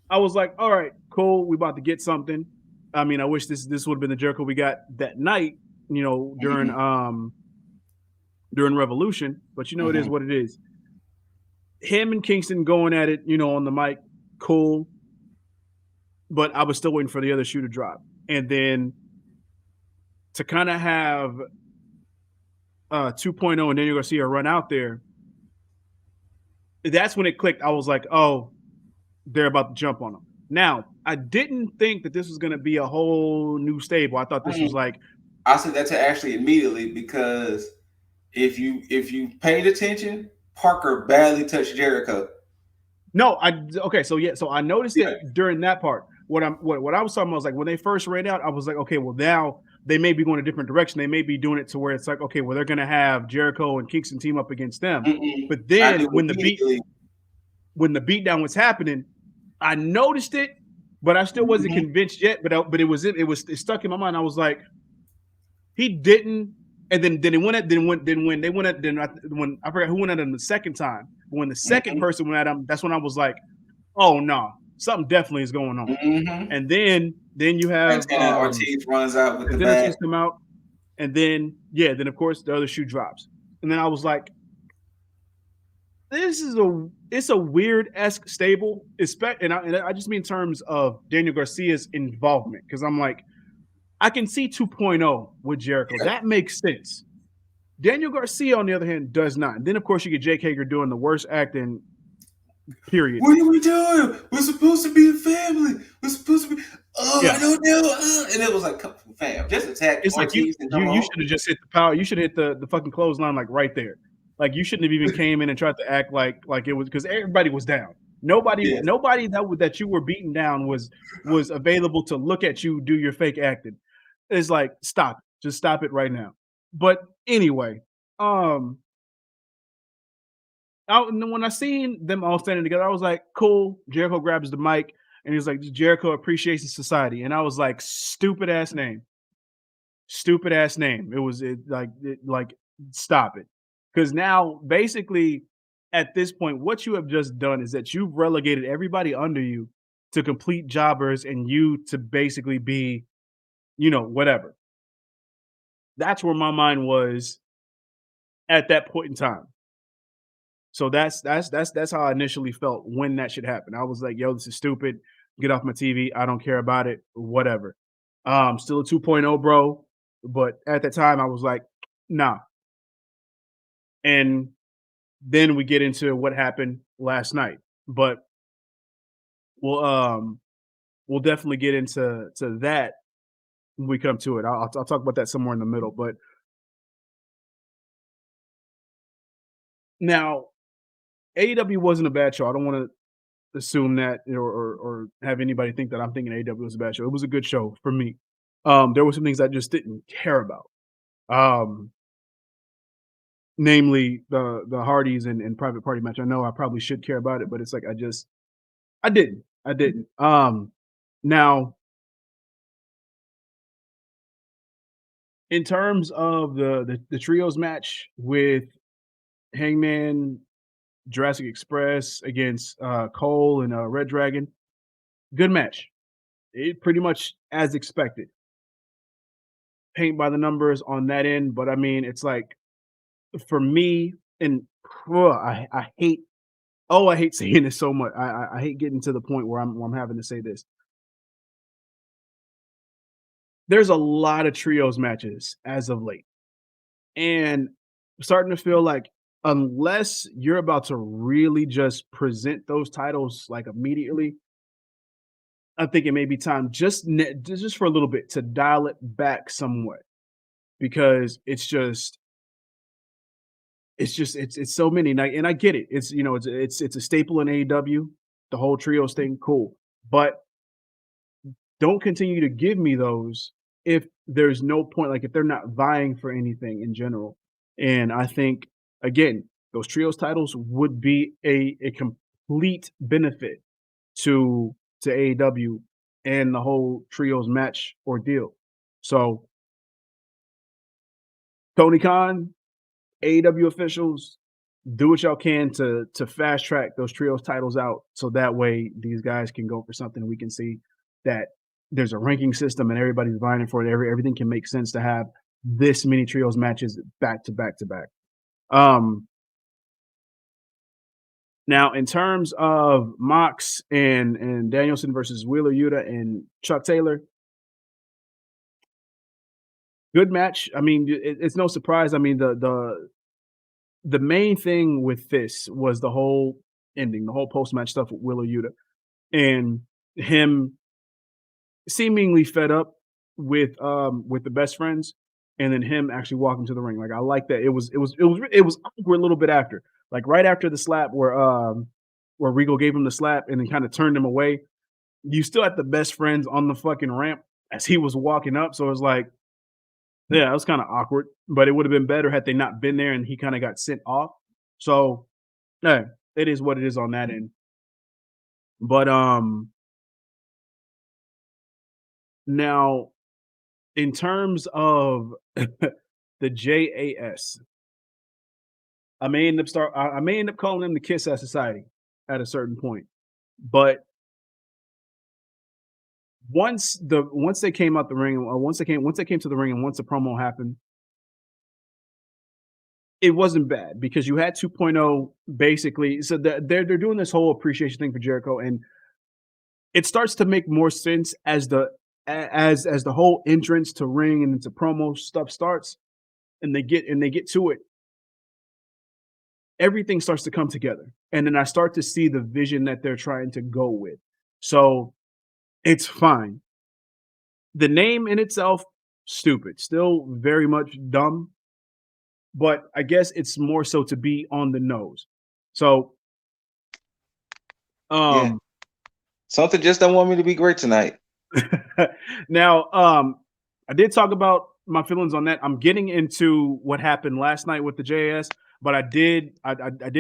I was like, all right, cool, we about to get something. I mean, I wish this would have been the Jericho we got that night, Hmm. during Revolution, but it is Hmm. what it is. Him and Kingston going at it, on the mic, cool. But I was still waiting for the other shoe to drop. And then to kind of have 2.0 and Daniel Garcia run out there, that's when it clicked. I was like, oh, they're about to jump on him. Now, I didn't think that this was going to be a whole new stable. I thought this was like, I said that to Ashley immediately because if you paid attention, Parker badly touched Jericho. no, okay, so yeah, so I noticed Yeah. it during that part. What I was talking about was like when they first ran out, I was like, okay, well now they may be going a different direction. They may be doing it to where it's like, okay, well they're gonna have Jericho and Kingston team up against them. Mm-mm. But I knew then immediately. when the beatdown was happening, I noticed it, but I still wasn't Mhm. convinced yet. But it stuck in my mind. I was like, he didn't. And then it went at then when they went at when I forgot who went at him the second time. But when the second Mhm. person went at him, that's when I was like, oh no, something definitely is going on. Mhm. And then you have Santana Ortiz runs out with the and then Ortiz bat. come out, and then yeah, then of course the other shoe drops. And then I was like, this is it's a weird esque stable, and I just mean in terms of Daniel Garcia's involvement because I'm like I can see 2.0 with Jericho. Yeah. That makes sense. Daniel Garcia, on the other hand, does not. And then of course you get Jake Hager doing the worst acting period. What are we doing? We're supposed to be a family. We're supposed to be. Oh, I Yeah, don't know. And it was like, come on, fam, just attack it's like Ortiz and come you on. should have just hit the power. You should hit the fucking clothesline like right there. Like you shouldn't have even came in and tried to act like it was because everybody was down. Yes. Nobody that you were beaten down was available to look at you do your fake acting. It's like stop it. Just stop it right now. But anyway, um, and then when I seen them all standing together, I was like, cool. Jericho grabs the mic and he's like, Jericho Appreciation Society. And I was like, stupid ass name. Stupid ass name. Like stop it. Because now basically at this point, what you have just done is that you've relegated everybody under you to complete jobbers and you to basically be, whatever. That's where my mind was at that point in time. So that's how I initially felt when that should happen. I was like, yo, this is stupid. Get off my TV. I don't care about it. Whatever. Still a 2.0, bro. But at that time, I was like, nah. And then we get into what happened last night. But we'll we'll definitely get into that when we come to it. I'll talk about that somewhere in the middle. But now AEW wasn't a bad show. I don't want to assume that or have anybody think that I'm thinking AEW was a bad show. It was a good show for me. There were some things I just didn't care about. Um, Namely the Hardys and private party match. I know I probably should care about it, but it's like I didn't. I didn't. Now in terms of the trios match with Hangman, Jurassic Express against Cole and Red Dragon, good match. It pretty much as expected. Paint by the numbers on that end, but I mean, it's like for me, and I hate. Oh, I hate saying this so much. I hate getting to the point where I'm having to say this. There's a lot of trios matches as of late, and I'm starting to feel like unless you're about to really just present those titles like immediately, I think it may be time just for a little bit to dial it back somewhat because it's so many, and I get it. It's it's a staple in AEW, the whole trios thing, cool. But don't continue to give me those if there's no point, like if they're not vying for anything in general. And I think again, those trios titles would be a complete benefit to AEW and the whole trios match ordeal. So Tony Khan, AEW officials, do what y'all can to fast track those trios titles out so that way these guys can go for something. We can see that there's a ranking system and everybody's vying for it. Everything can make sense to have this many trios matches back to back to back. Um, Now, in terms of Mox and Danielson versus Wheeler Yuta and Chuck Taylor, good match. I mean, it's no surprise. I mean, the main thing with this was the whole ending, the whole post match stuff with Wheeler Yuta and him seemingly fed up with the best friends, and then him actually walking to the ring. Like I like that. It was awkward a little bit after, like right after the slap where Regal gave him the slap and then kind of turned him away. You still had the best friends on the fucking ramp as he was walking up. So it was like, yeah, it was kind of awkward, but it would have been better had they not been there and he kind of got sent off. So yeah, it is what it is on that end. But now in terms of the JAS, I may end up calling them the Kiss Ass Society at a certain point. But once they came out the ring, once they came to the ring and once the promo happened, it wasn't bad because you had 2.0 basically. So they're doing this whole appreciation thing for Jericho, and it starts to make more sense as as the whole entrance to ring and into promo stuff starts, and they get to it. Everything starts to come together, and then I start to see the vision that they're trying to go with. So it's fine. The name in itself, stupid, still very much dumb, but I guess it's more so to be on the nose. So, Yeah. um, Something just don't want me to be great tonight. now, I did talk about my feelings on that. I'm getting into what happened last night with the JS, but I did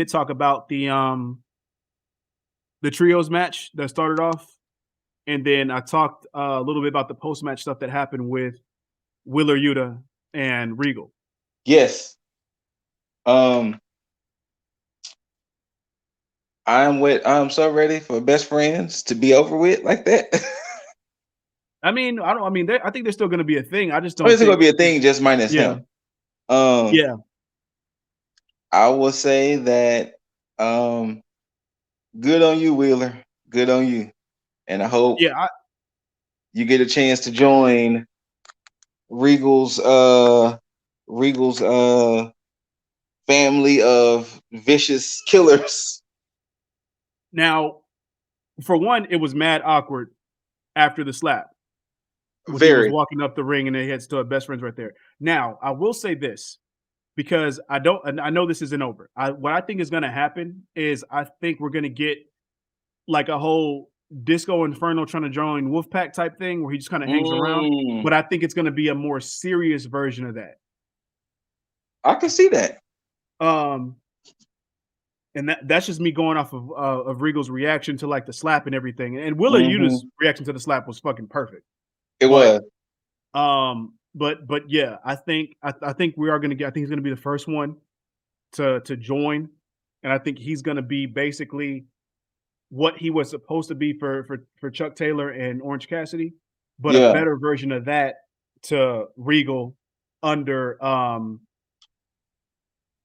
talk about the trios match that started off, and then I talked a little bit about the post match stuff that happened with Wheeler Yuta and Regal. Yes. Um, I'm so ready for best friends to be over with like that. I mean, I don't. I mean, I think there's still going to be a thing. I just I mean, don't it's gonna think. be a thing just minus Yeah, him. Um, yeah, I will say that um, good on you, Wheeler. Good on you, and I hope yeah. you get a chance to join Regal's Regal's family of vicious killers. Now, for one, it was mad awkward after the slap when he was Very. walking up the ring and they had still had best friends right there. Now, I will say this because I don't. And I know this isn't over. What I think is going to happen is I think we're going to get like a whole Disco Inferno trying to join Wolfpack type thing where he just kind of hangs around. Mm, But I think it's going to be a more serious version of that. I can see that. Um, and that's just me going off of Regal's reaction to like the slap and everything. And Willa Yuta's Hmm. reaction to the slap was fucking perfect. It But was. but yeah, I think we are gonna get. I think he's gonna be the first one to join, and I think he's gonna be basically what he was supposed to be for Chuck Taylor and Orange Cassidy, but a Yeah, better version of that to Regal under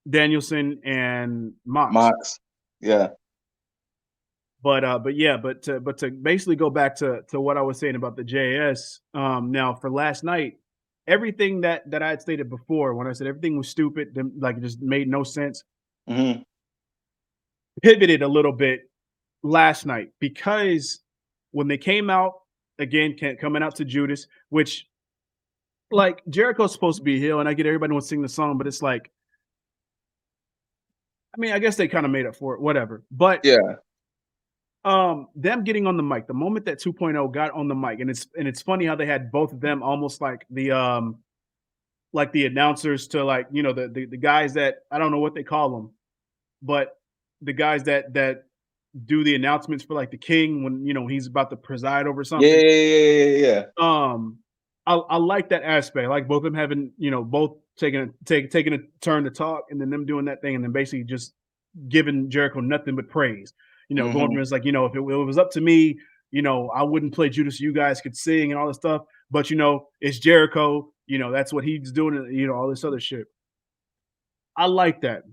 Danielson and Mox. Mox. Yeah. But yeah, but to basically go back to what I was saying about the JS. Now for last night, everything that I had stated before when I said everything was stupid, like it just made no sense. Hmm. Pivoted a little bit last night because when they came out again, coming out to Judas, which like Jericho's supposed to be a heel, and I get everybody wants to sing the song, but it's like, I mean, I guess they kind of made up for it, whatever. But Yeah. Them getting on the mic, the moment that 2.0 got on the mic, and it's funny how they had both of them almost like the announcers to like, you know, the guys that I don't know what they call them, but the guys that do the announcements for like the king when, you know, he's about to preside over Yeah, something. yeah, yeah, yeah, yeah, yeah. Um, I like that aspect. I like both of them having, you know, both taking a turn to talk, and then them doing that thing, and then basically just giving Jericho nothing but praise. You know, going Mhm. from it's like, you know, if it was up to me, you know, I wouldn't play Judas so you guys could sing and all this stuff. But you know, it's Jericho. You know, that's what he's doing. You know, all this other shit. I like that.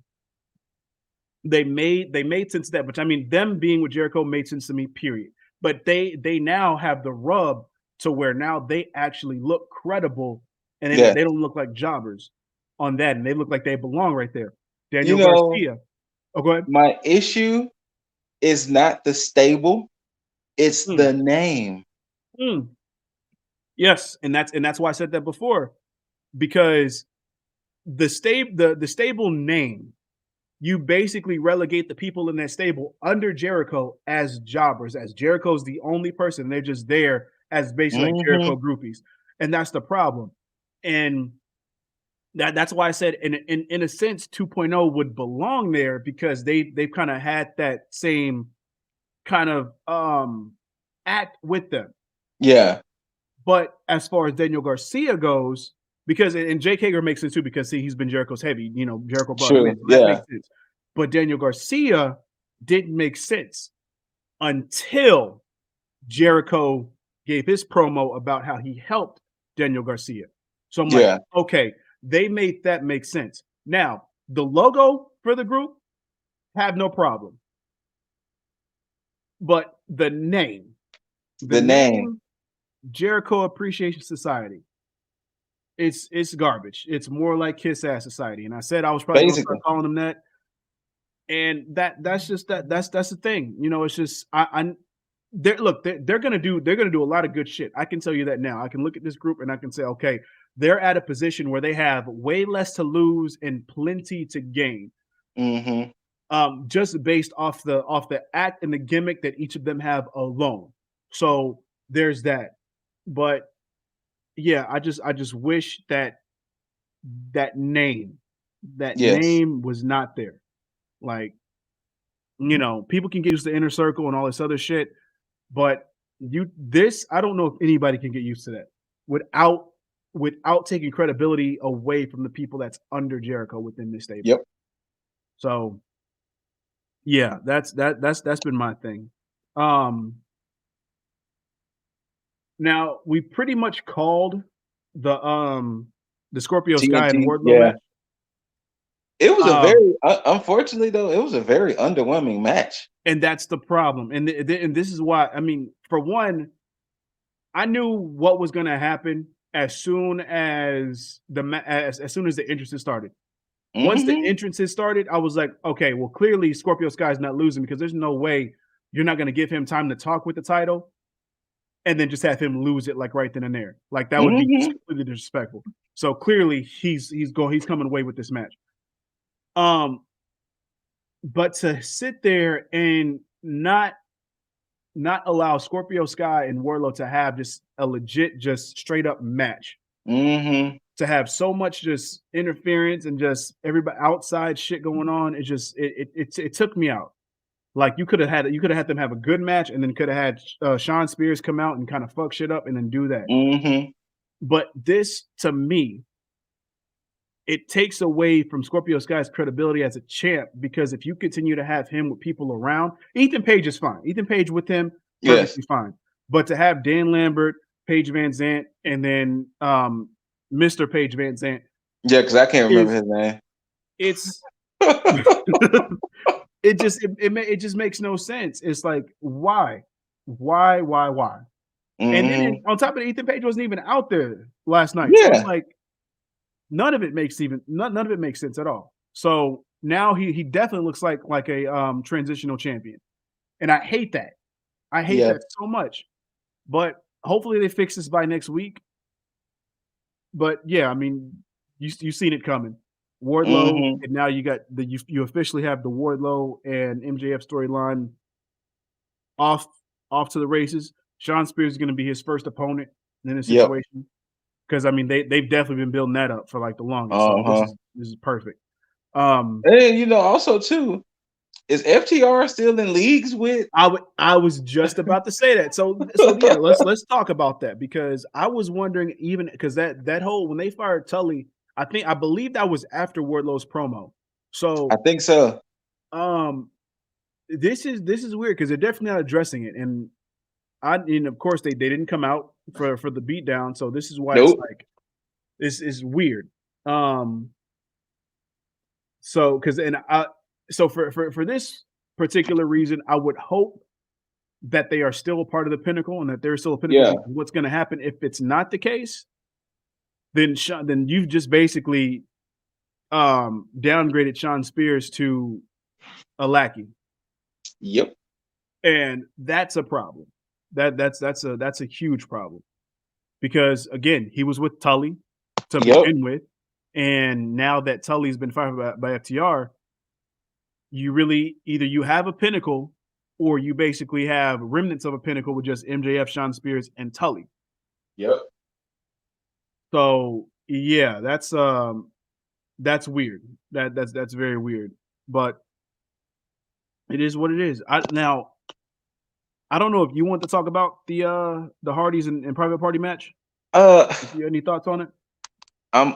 They made sense of that, but I mean, them being with Jericho made sense to me, period. But they now have the rub to where now they actually look credible, and Yeah. they don't look like jobbers on that, and they look like they belong right there. You Daniel know, Garcia. Oh, go ahead. my issue is not the stable, it's Mm, the name. mm. Yes, and that's why I said that before, because the stable name, you basically relegate the people in that stable under Jericho as jobbers, as Jericho's the only person. They're just there as basically like Mhm. Jericho groupies. And that's the problem. And that's why I said in a sense 2.0 would belong there because they've kind of had that same kind of act with them. Yeah, But as far as Daniel Garcia goes, because and Jake Hager makes sense too, because see, he's been Jericho's heavy. You know, Jericho brought him in, true. so that Yeah. makes sense. But Daniel Garcia didn't make sense until Jericho gave his promo about how he helped Daniel Garcia. So I'm like, Yeah. okay, they made that make sense. Now, the logo for the group, have no problem. But the The name, name Jericho Appreciation Society, it's garbage. It's more like Kiss Ass Society. And I said I was probably gonna start basically. calling them that. And that's just that's the thing. You know, it's just I they're look, they're gonna do a lot of good shit. I can tell you that now. I can look at this group and I can say, okay, they're at a position where they have way less to lose and plenty to gain. Mhm. Just based off the act and the gimmick that each of them have alone. So there's that. But yeah, I just wish that that name that Yes. name was not there. Like, you know, people can get used to inner circle and all this other shit, but you this I don't know if anybody can get used to that without taking credibility away from the people that's under Jericho within this stable. Yep. So yeah, that's been my thing. Um Now we pretty much called the Scorpio Sky and TNT. Wardlow Yeah. match. It was a Um very unfortunately though, it was a very underwhelming match. and that's the problem. And this is why I mean, for one, I knew what was going to happen as soon as as soon as the entrances started. Once the Mhm. entrances started, I was like, okay, well, clearly Scorpio Sky's not losing because there's no way you're not going to give him time to talk with the title and then just have him lose it like right then and there. Like that would be just Mhm. completely disrespectful. So clearly he's coming away with this match. Um, but to sit there and not allow Scorpio Sky and Warlow to have just a legit, just straight up match. Mhm. To have so much just interference and just everybody outside shit going on, it took me out. Like you could have had them have a good match, and then could have had Sean Spears come out and kind of fuck shit up, and then do that. Mhm. But this, to me, it takes away from Scorpio Sky's credibility as a champ because if you continue to have him with people around, Ethan Page is fine. Ethan Page with him, Yes. perfectly fine. But to have Dan Lambert, Paige Van Zant, and then Mr. Page Van Zant Yeah, because I can't remember is his name. it's it just makes no sense. It's like why, why? And then Mhm. on top of it, Ethan Page wasn't even out there last night, so it's Yeah. like none of it makes sense at all. So now he definitely looks like a transitional champion, and I hate that. I hate Yeah. that so much. But hopefully they fix this by next week. But yeah, I mean, you seen it coming. Wardlow, Mhm. and now you got you officially have the Wardlow and MJF storyline off off to the races. Sean Spears is going to be his first opponent in this Yep. situation because I mean they've definitely been building that up for like the longest. So Uh-huh. this is perfect. Um, And also too, is FTR still in leagues with? I was just about to say that. So yeah, let's talk about that because I was wondering even because that whole when they fired Tully, I believe that was after Wardlow's promo. I So think so. um this is weird because they're definitely not addressing it. And of course they didn't come out for the beatdown. So this is why it's Nope. like this is weird. Um so because and I so for this particular reason, I would hope that they are still a part of the Pinnacle and that they're still a Pinnacle Yeah. because what's gonna happen if it's not the case, then you've just basically, downgraded Sean Spears to a lackey, Yep. and that's a problem. That's a huge problem because, again, he was with Tully to Yep. begin with, and now that Tully's been fired by FTR, you really either you have a Pinnacle or you basically have remnants of a Pinnacle with just MJF, Sean Spears, and Tully. Yep. So yeah, that's weird. That's very weird. But it is what it is. I don't know if you want to talk about the Hardys and Private Party match. Uh If you have any thoughts on it? I'm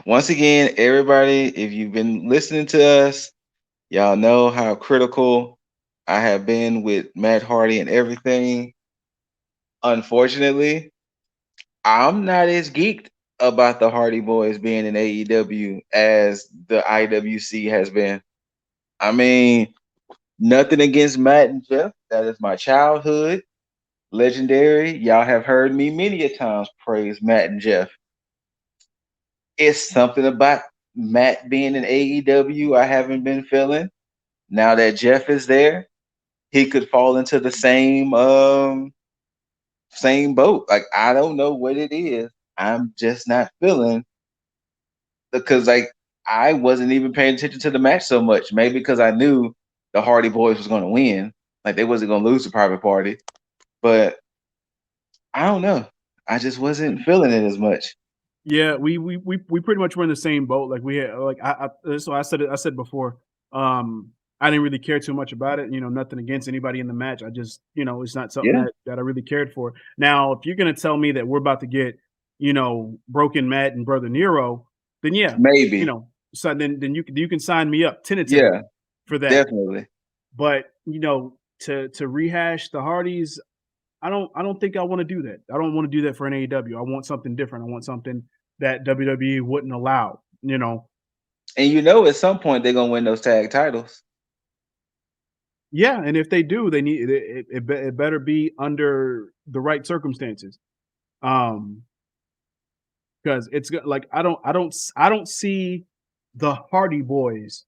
once again, everybody, if you've been listening to us, y'all know how critical I have been with Matt Hardy and everything. Unfortunately, I'm not as geeked about the Hardy Boys being in AEW as the IWC has been. I mean, nothing against Matt and Jeff. That is my childhood. Legendary. Y'all have heard me many a times praise Matt and Jeff. It's something about Matt being in AEW I haven't been feeling. Now that Jeff is there, he could fall into the same boat. Like I don't know what it is. I'm just not feeling because like I wasn't even paying attention to the match so much. Maybe because I knew the Hardy Boys was going to win. Like they wasn't going to lose the Private Party. But I don't know. I just wasn't feeling it as much. Yeah, we pretty much were in the same boat. Like we had like so I said before. I didn't really care too much about it. Nothing against anybody in the match. I just it's not something Yeah, that I really cared for. Now, if you're gonna tell me that we're about to get Broken Matt and Brother Nero, then yeah, maybe. so then you can sign me up Yeah, tentatively for that. definitely. But to rehash the Hardys, I don't think I want to do that. I don't want to do that for an AEW. I want something different. I want something that WWE wouldn't allow. And at some point they're gonna win those tag titles. Yeah, and if they do, they need it better be under the right circumstances. Um, because like I don't see the Hardy Boys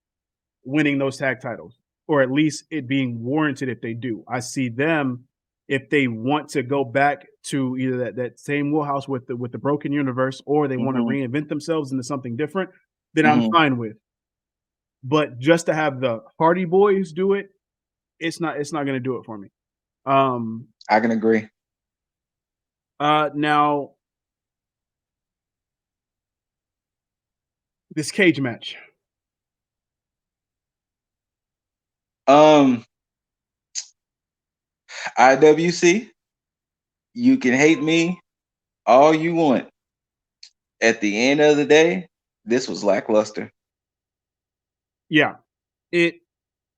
winning those tag titles, or at least it being warranted if they do. I see them if they want to go back to either that same wheelhouse with the broken universe, or they want to Hmm. reinvent themselves into something different. Then I'm Hmm. fine with. But just to have the Hardy Boys do it, it's not going to do it for me. Um, I can agree. now this cage match. Um, IWC, you can hate me all you want. At the end of the day, this was lackluster. Yeah, it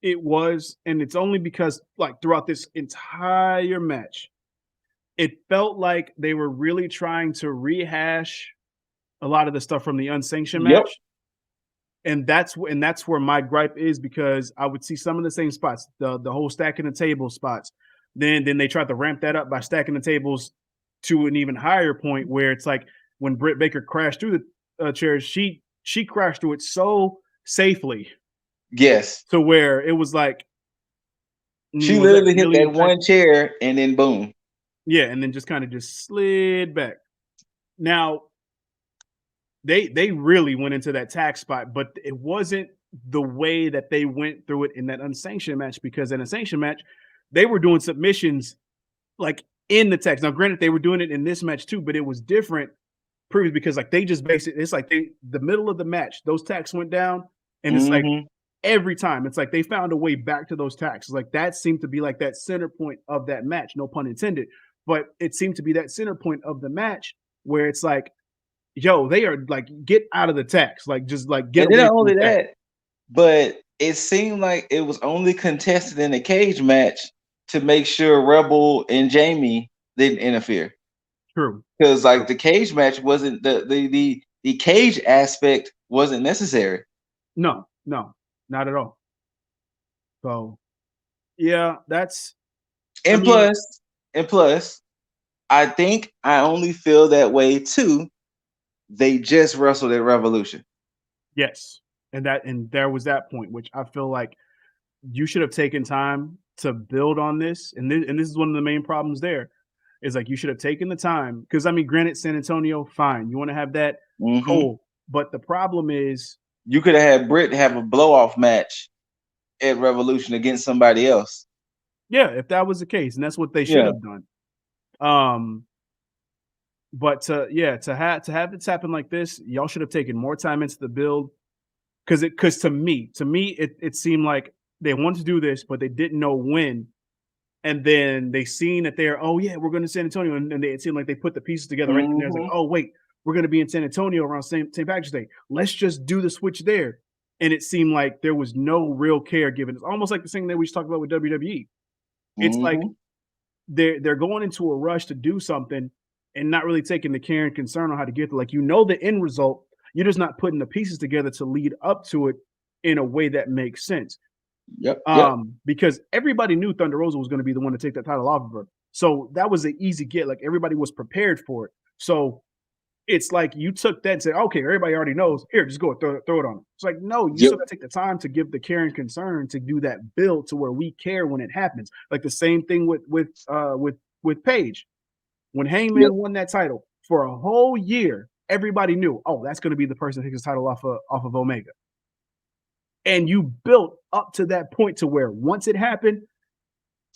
it was, and it's only because like throughout this entire match, it felt like they were really trying to rehash a lot of the stuff from the unsanctioned Yep. match. And that's where my gripe is because I would see some of the same spots, the whole stacking the table spots. Then they tried to ramp that up by stacking the tables to an even higher point where it's like when Britt Baker crashed through the chairs, she crashed through it so safely Yes. to where it was like, She was that literally hit really that one impactful? chair and then boom. Yeah, and then just kind of just slid back. Now they really went into that tag spot, but it wasn't the way that they went through it in that unsanctioned match because in a sanctioned match, they were doing submissions like in the text. Now, granted, they were doing it in this match too, but it was different previous because like they just basically it's like they the middle of the match, those tacks went down, and it's like Mhm. every time it's like they found a way back to those tacks. Like that seemed to be like that center point of that match, no pun intended. But it seemed to be that center point of the match where it's like, yo, they are like, get out of the tacks, like just like get And then away not from the only tax. that, but it seemed like it was only contested in the cage match to make sure Rebel and Jamie didn't interfere. True, Because like true. the cage match wasn't the cage aspect wasn't necessary. No, no, not at all. So yeah, that's I And mean, plus, and plus, I think I only feel that way too. They just wrestled at Revolution. yes. And there was that point, which I feel like you should have taken time to build on this. And this is one of the main problems there. Is like you should have taken the time. Because I mean, granted, San Antonio, fine. You want to have that Hmm. cool. But the problem is, You could have had Britt have a blow off match at Revolution against somebody else. yeah, if that was the case, and that's what they should Yeah. have done. Um, but to have this happen like this, y'all should have taken more time into the build. Because to me, it seemed like they wanted to do this, but they didn't know when. And then they seen that they're, oh yeah, we're going to San Antonio, and it seemed like they put the pieces together right then and there. It's like, Hmm. oh wait, we're going to be in San Antonio around St. Patrick's Day. Let's just do the switch there. And it seemed like there was no real care given. It's almost like the thing that we just talked about with WWE. It's like Hmm. they're going into a rush to do something and not really taking the care and concern on how to get there. Like you know the end result, you're just not putting the pieces together to lead up to it in a way that makes sense. Yep. Yep. Because everybody knew Thunder Rosa was going to be the one to take that title off of her. So that was an easy get. Like everybody was prepared for it. So it's like you took that and said, okay, everybody already knows. Here, just go throw it on. It's like, no, you Yep. still got to take the time to give the care and concern to do that build to where we care when it happens. Like the same thing with Paige. When Yep. Hangman won that title for a whole year, everybody knew, oh, that's going to be the person who takes the title off of Omega. And you built up to that point to where once it happened,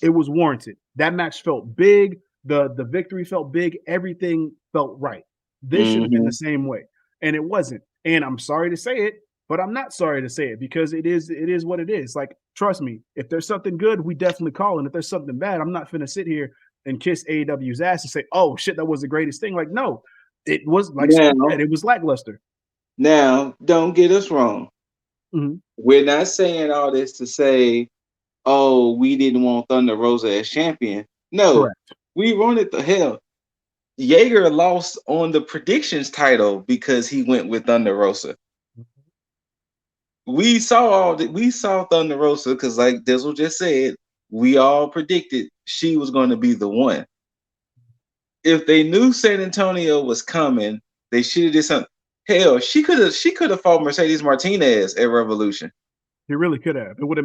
it was warranted. That match felt big. The victory felt big. Everything felt right. This should have been the Hmm. same way, and it wasn't. And I'm sorry to say it, but I'm not sorry to say it because it is what it is. Like trust me, if there's something good, we definitely call, and if there's something bad, I'm not finna sit here and kiss AEW's ass and say, "Oh shit, that was the greatest thing." Like no, it was like Scott said, Now, it was lackluster. now, don't get us wrong. Mhm. We're not saying all this to say, "Oh, we didn't want Thunder Rosa as champion." No, Correct. we wanted the hell. Jaeger lost on the predictions title because he went with Thunder Rosa. We saw all that. We saw Thunder Rosa because, like Dizzle just said, we all predicted she was going to be the one. If they knew San Antonio was coming, they should have did something. Hell, she could have fought Mercedes Martinez at Revolution. He really could have. It would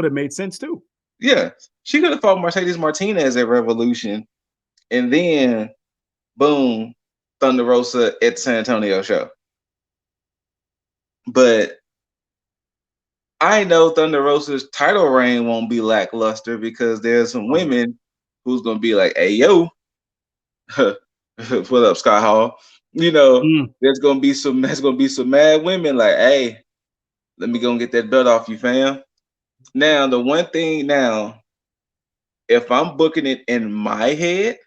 have made sense too. Yeah, she could have fought Mercedes Martinez at Revolution, and then boom, Thunder Rosa at the San Antonio show. But I know Thunder Rosa's title reign won't be lackluster because there's some Oh no. women who's gonna be like, "Hey yo, what up, Scott Hall?" You know, Mm. there's gonna be some mad women like, "Hey, let me go and get that belt off you, fam." Now, the one thing now, if I'm booking it in my head,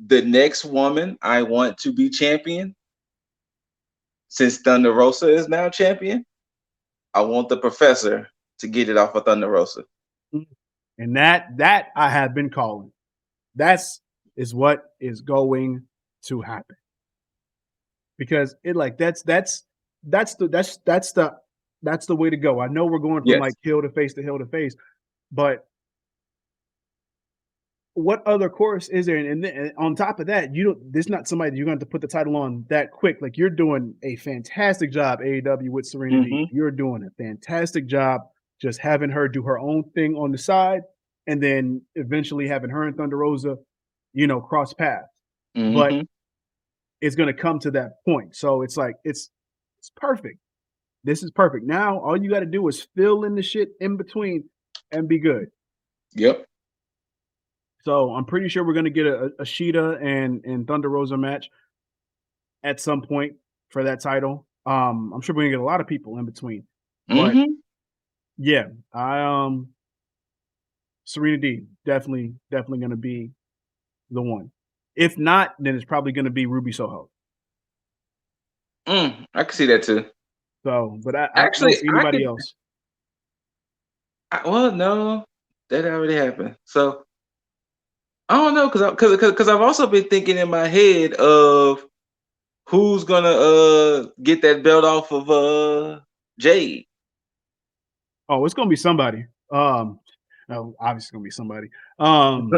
the next woman I want to be champion, since Thunder Rosa is now champion, I want the professor to get it off of Thunder Rosa. Mm. And that I have been calling. That's is what is going to happen. Because it like that's the way to go. I know we're going from like Yes. hill to face to hill to face, but what other course is there? And on top of that, you don't. There's not somebody you're going to put the title on that quick. Like you're doing a fantastic job, AEW with Serenity. Hmm. You're doing a fantastic job just having her do her own thing on the side, and then eventually having her and Thunder Rosa, cross paths. But Hmm. it's going to come to that point. So it's like it's perfect. This is perfect. Now all you got to do is fill in the shit in between and be good. Yep. So I'm pretty sure we're gonna get a Sheeta and Thunder Rosa match at some point for that title. I'm sure we're gonna get a lot of people in between. But Hmm. yeah, I Serena D definitely gonna be the one. If not, then it's probably gonna be Ruby Soho. I can see that too. So, but I don't Actually, see I anybody could. else. Well, no, that already happened. So I don't know because I've also been thinking in my head of who's gonna get that belt off of Jade. Oh, it's gonna be somebody. No, obviously it's gonna be somebody. Um,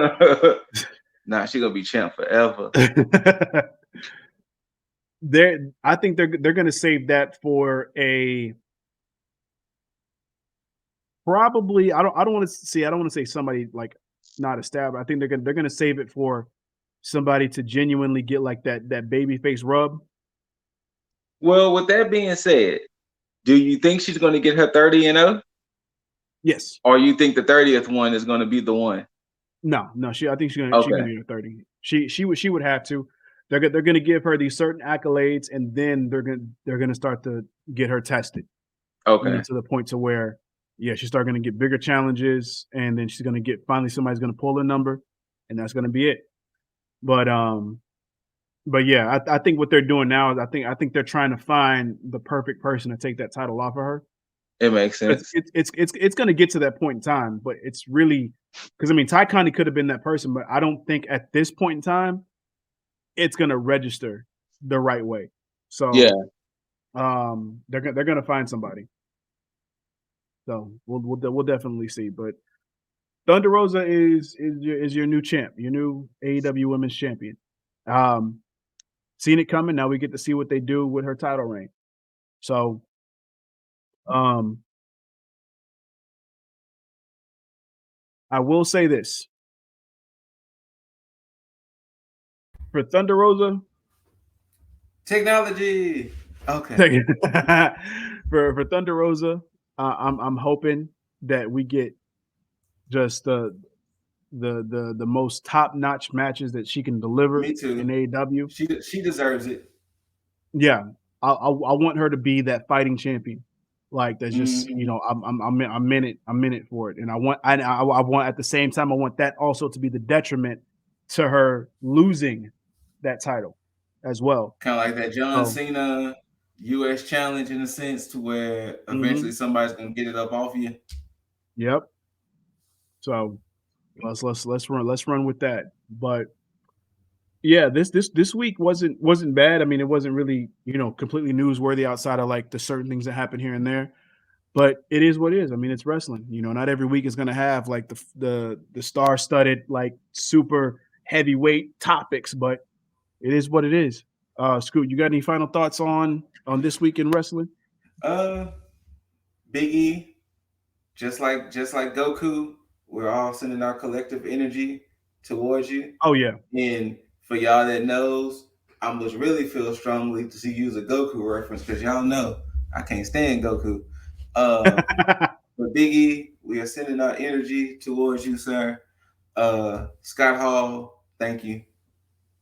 Nah, she gonna be champ forever. I think they're gonna save that for a probably. I don't want to see. I don't want to say somebody like not established. I think they're gonna save it for somebody to genuinely get like that baby face rub. Well, with that being said, do you think she's gonna get her 30-0, Yes. or you think the 30th one is gonna be the one? No, no. I think she's gonna Okay, be in her 30. She would have to. They're gonna give her these certain accolades, and then they're gonna start to get her tested. okay, To the point to where, yeah, she's start gonna get bigger challenges, and then she's gonna get finally somebody's gonna pull a number, and that's gonna be it. But but yeah, I think what they're doing now is I think they're trying to find the perfect person to take that title off of her. it makes It's sense. it's it's it's it's gonna get to that point in time, but it's really because I mean Ty Conti could have been that person, but I don't think at this point in time it's gonna register the right way. Yeah, So they're gonna find somebody. So we'll definitely see. But Thunder Rosa is your new champ, your new AEW Women's Champion. Um, seen it coming. Now we get to see what they do with her title reign. So, um, I will say this for Thunder Rosa, technology. Okay, for Thunder Rosa, I'm hoping that we get just the most top notch matches that she can deliver me in too. AEW. She deserves it. Yeah, I want her to be that fighting champion. Like that's just Hmm. I'm in it for it, and I want at the same time I want that also to be the detriment to her losing that title as well. Kind of like that John So, Cena U.S. challenge in a sense, to where eventually mhm, somebody's gonna get it up off you. yep. So let's run with that. But yeah, this week wasn't bad. I mean, it wasn't really completely newsworthy outside of like the certain things that happen here and there. But it is what it is. I mean, it's wrestling. Not every week is gonna have like the star-studded, like super heavyweight topics, but it is what it is. Scoot, you got any final thoughts on this week in wrestling? Uh, Big E, just like Goku, we're all sending our collective energy towards you. Oh yeah. And for y'all that knows, I must really feel strongly to see use a Goku reference because y'all know I can't stand Goku. Uh, but Big E, we are sending our energy towards you, sir. Scott Hall, thank you.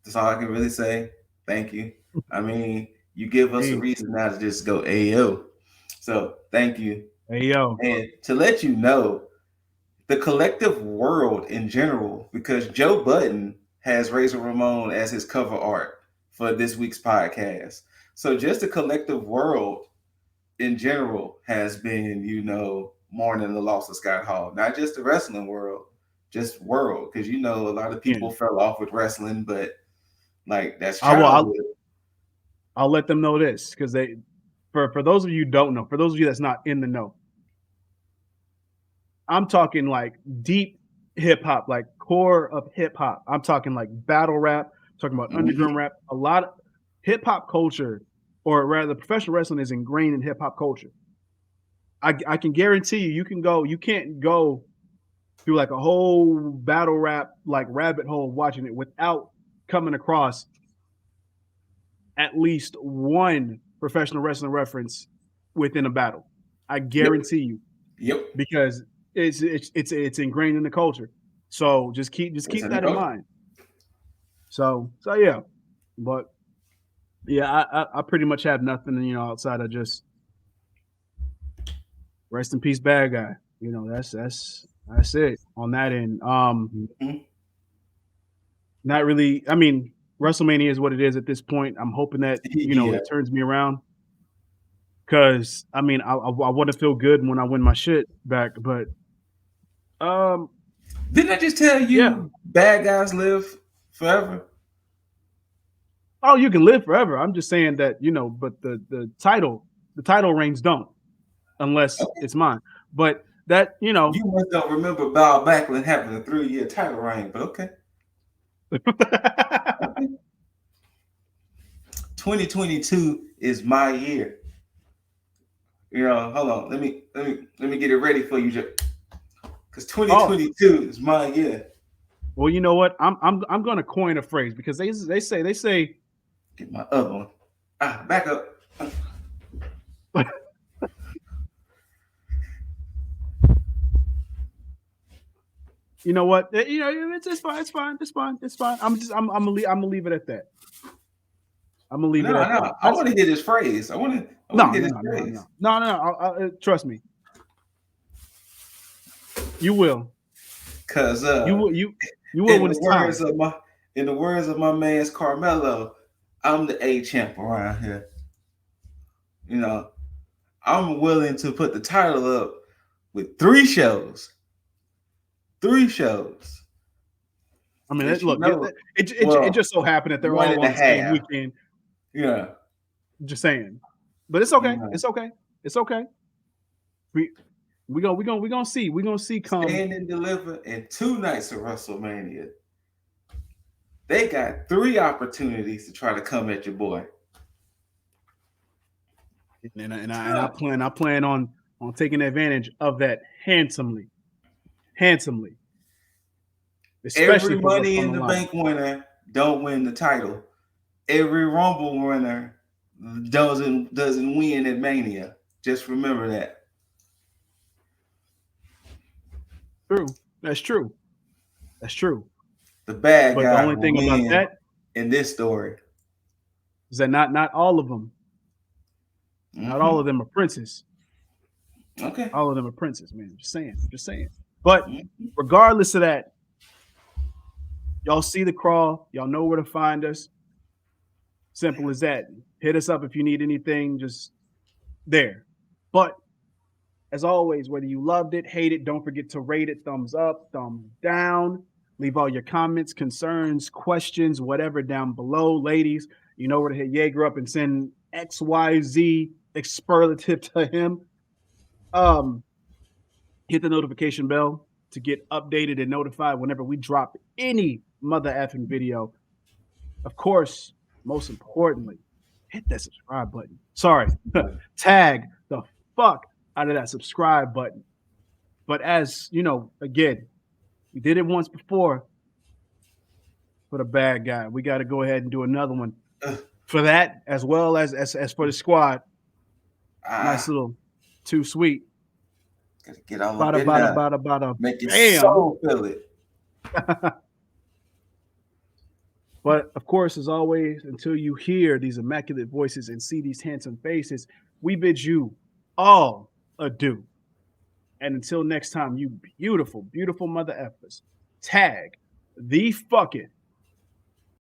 That's all I can really say. Thank you. I mean, you give us a Hey, reason now to just go AO. So thank you. hey yo. And to let you know, the collective world in general, because Joe Budden has Razor Ramon as his cover art for this week's podcast. So just the collective world in general has been, mourning the loss of Scott Hall. Not just the wrestling world, just world. Because a lot of Yeah. people fell off with wrestling, but like that's I will. childhood. I'll let them know this because for those of you who don't know, for those of you that's not in the know, I'm talking like deep hip hop, like core of hip hop. I'm talking like battle rap, talking about underground Mhm. rap. A lot of hip hop culture, or rather, professional wrestling is ingrained in hip hop culture. I can guarantee you can't go through like a whole battle rap like rabbit hole watching it without coming across at least one professional wrestling reference within a battle. I Yep. guarantee you Yep. because It's ingrained in the culture. So just It's keep in the that in culture. mind. So yeah, but yeah, I pretty much have nothing, outside of just rest in peace, bad guy. That's it on that end. Mhm. Not really. I mean, WrestleMania is what it is at this point. I'm hoping that Yeah. it turns me around because I mean, I want to feel good when I win my shit back. But um, Didn't I just tell yeah. you bad guys live forever? Oh, you can live forever. I'm just saying that but the title reigns don't unless Okay. it's mine. But that You must don't remember Bob Backlund having a 3-year title reign, but okay. Okay. 2022 is my year. Hold on. Let me get it ready for you, because Oh, 2022 is my year. well, you know what? I'm gonna coin a phrase because they say Get my other one. Back up. you know what? It's fine. It's fine. It's fine. It's fine. I'm gonna leave it at that. I'm gonna leave No, it at no. that. I That's want to hear this phrase. I want to no, hear no, this no, no, phrase. no, no, no. Trust me, you will. Cause You will. You will in when the it's words time. of my in the words of my man's Carmelo, I'm the A champ around here. You know, I'm willing to put the title up with 3 shows. 3 shows. I mean, That you look, know, it well, just so happened that they're one all and on a the same half. weekend. Yeah. Just saying, but it's You okay. know, It's okay. It's okay. We we gonna see. We gonna see. Come stand and deliver in 2 nights of WrestleMania. They got 3 opportunities to try to come at your boy. and I plan on taking advantage of that handsomely, handsomely, especially Every for what's Money on in the the line. Bank winner don't win the title. Every Rumble winner doesn't win at Mania. Just remember that. True. That's true. That's true. The bad But the guy only will thing about win that in this story. is that not all of them, not all Hmm. of them are princes. Okay. All of them are princes, man. Just saying. Just saying. But Mhm. regardless of that, y'all see the crawl. Y'all know where to find us. Simple as that. Hit us up if you need anything. Just there. But as always, whether you loved it, hate it, don't forget to rate it, thumbs up, thumbs down. Leave all your comments, concerns, questions, whatever down below. Ladies, you know where to hit Jaeger up and send XYZ expurlative to him. Um, Hit the notification bell to get updated and notified whenever we drop any mother effing video. Of course, most importantly, hit that subscribe button. Sorry, tag the fuck out of that subscribe button. But as you know, again, we did it once before for the bad guy. We got to go ahead and do another one Ugh. for that, as well as for the squad. Nice Ah, little too sweet. gotta get all up Bada in bada there. bada bada. Make your Bam. soul feel it. But of course, as always, until you hear these immaculate voices and see these handsome faces, we bid you all adieu. And until next time, you beautiful, beautiful mother effers, tag the fucking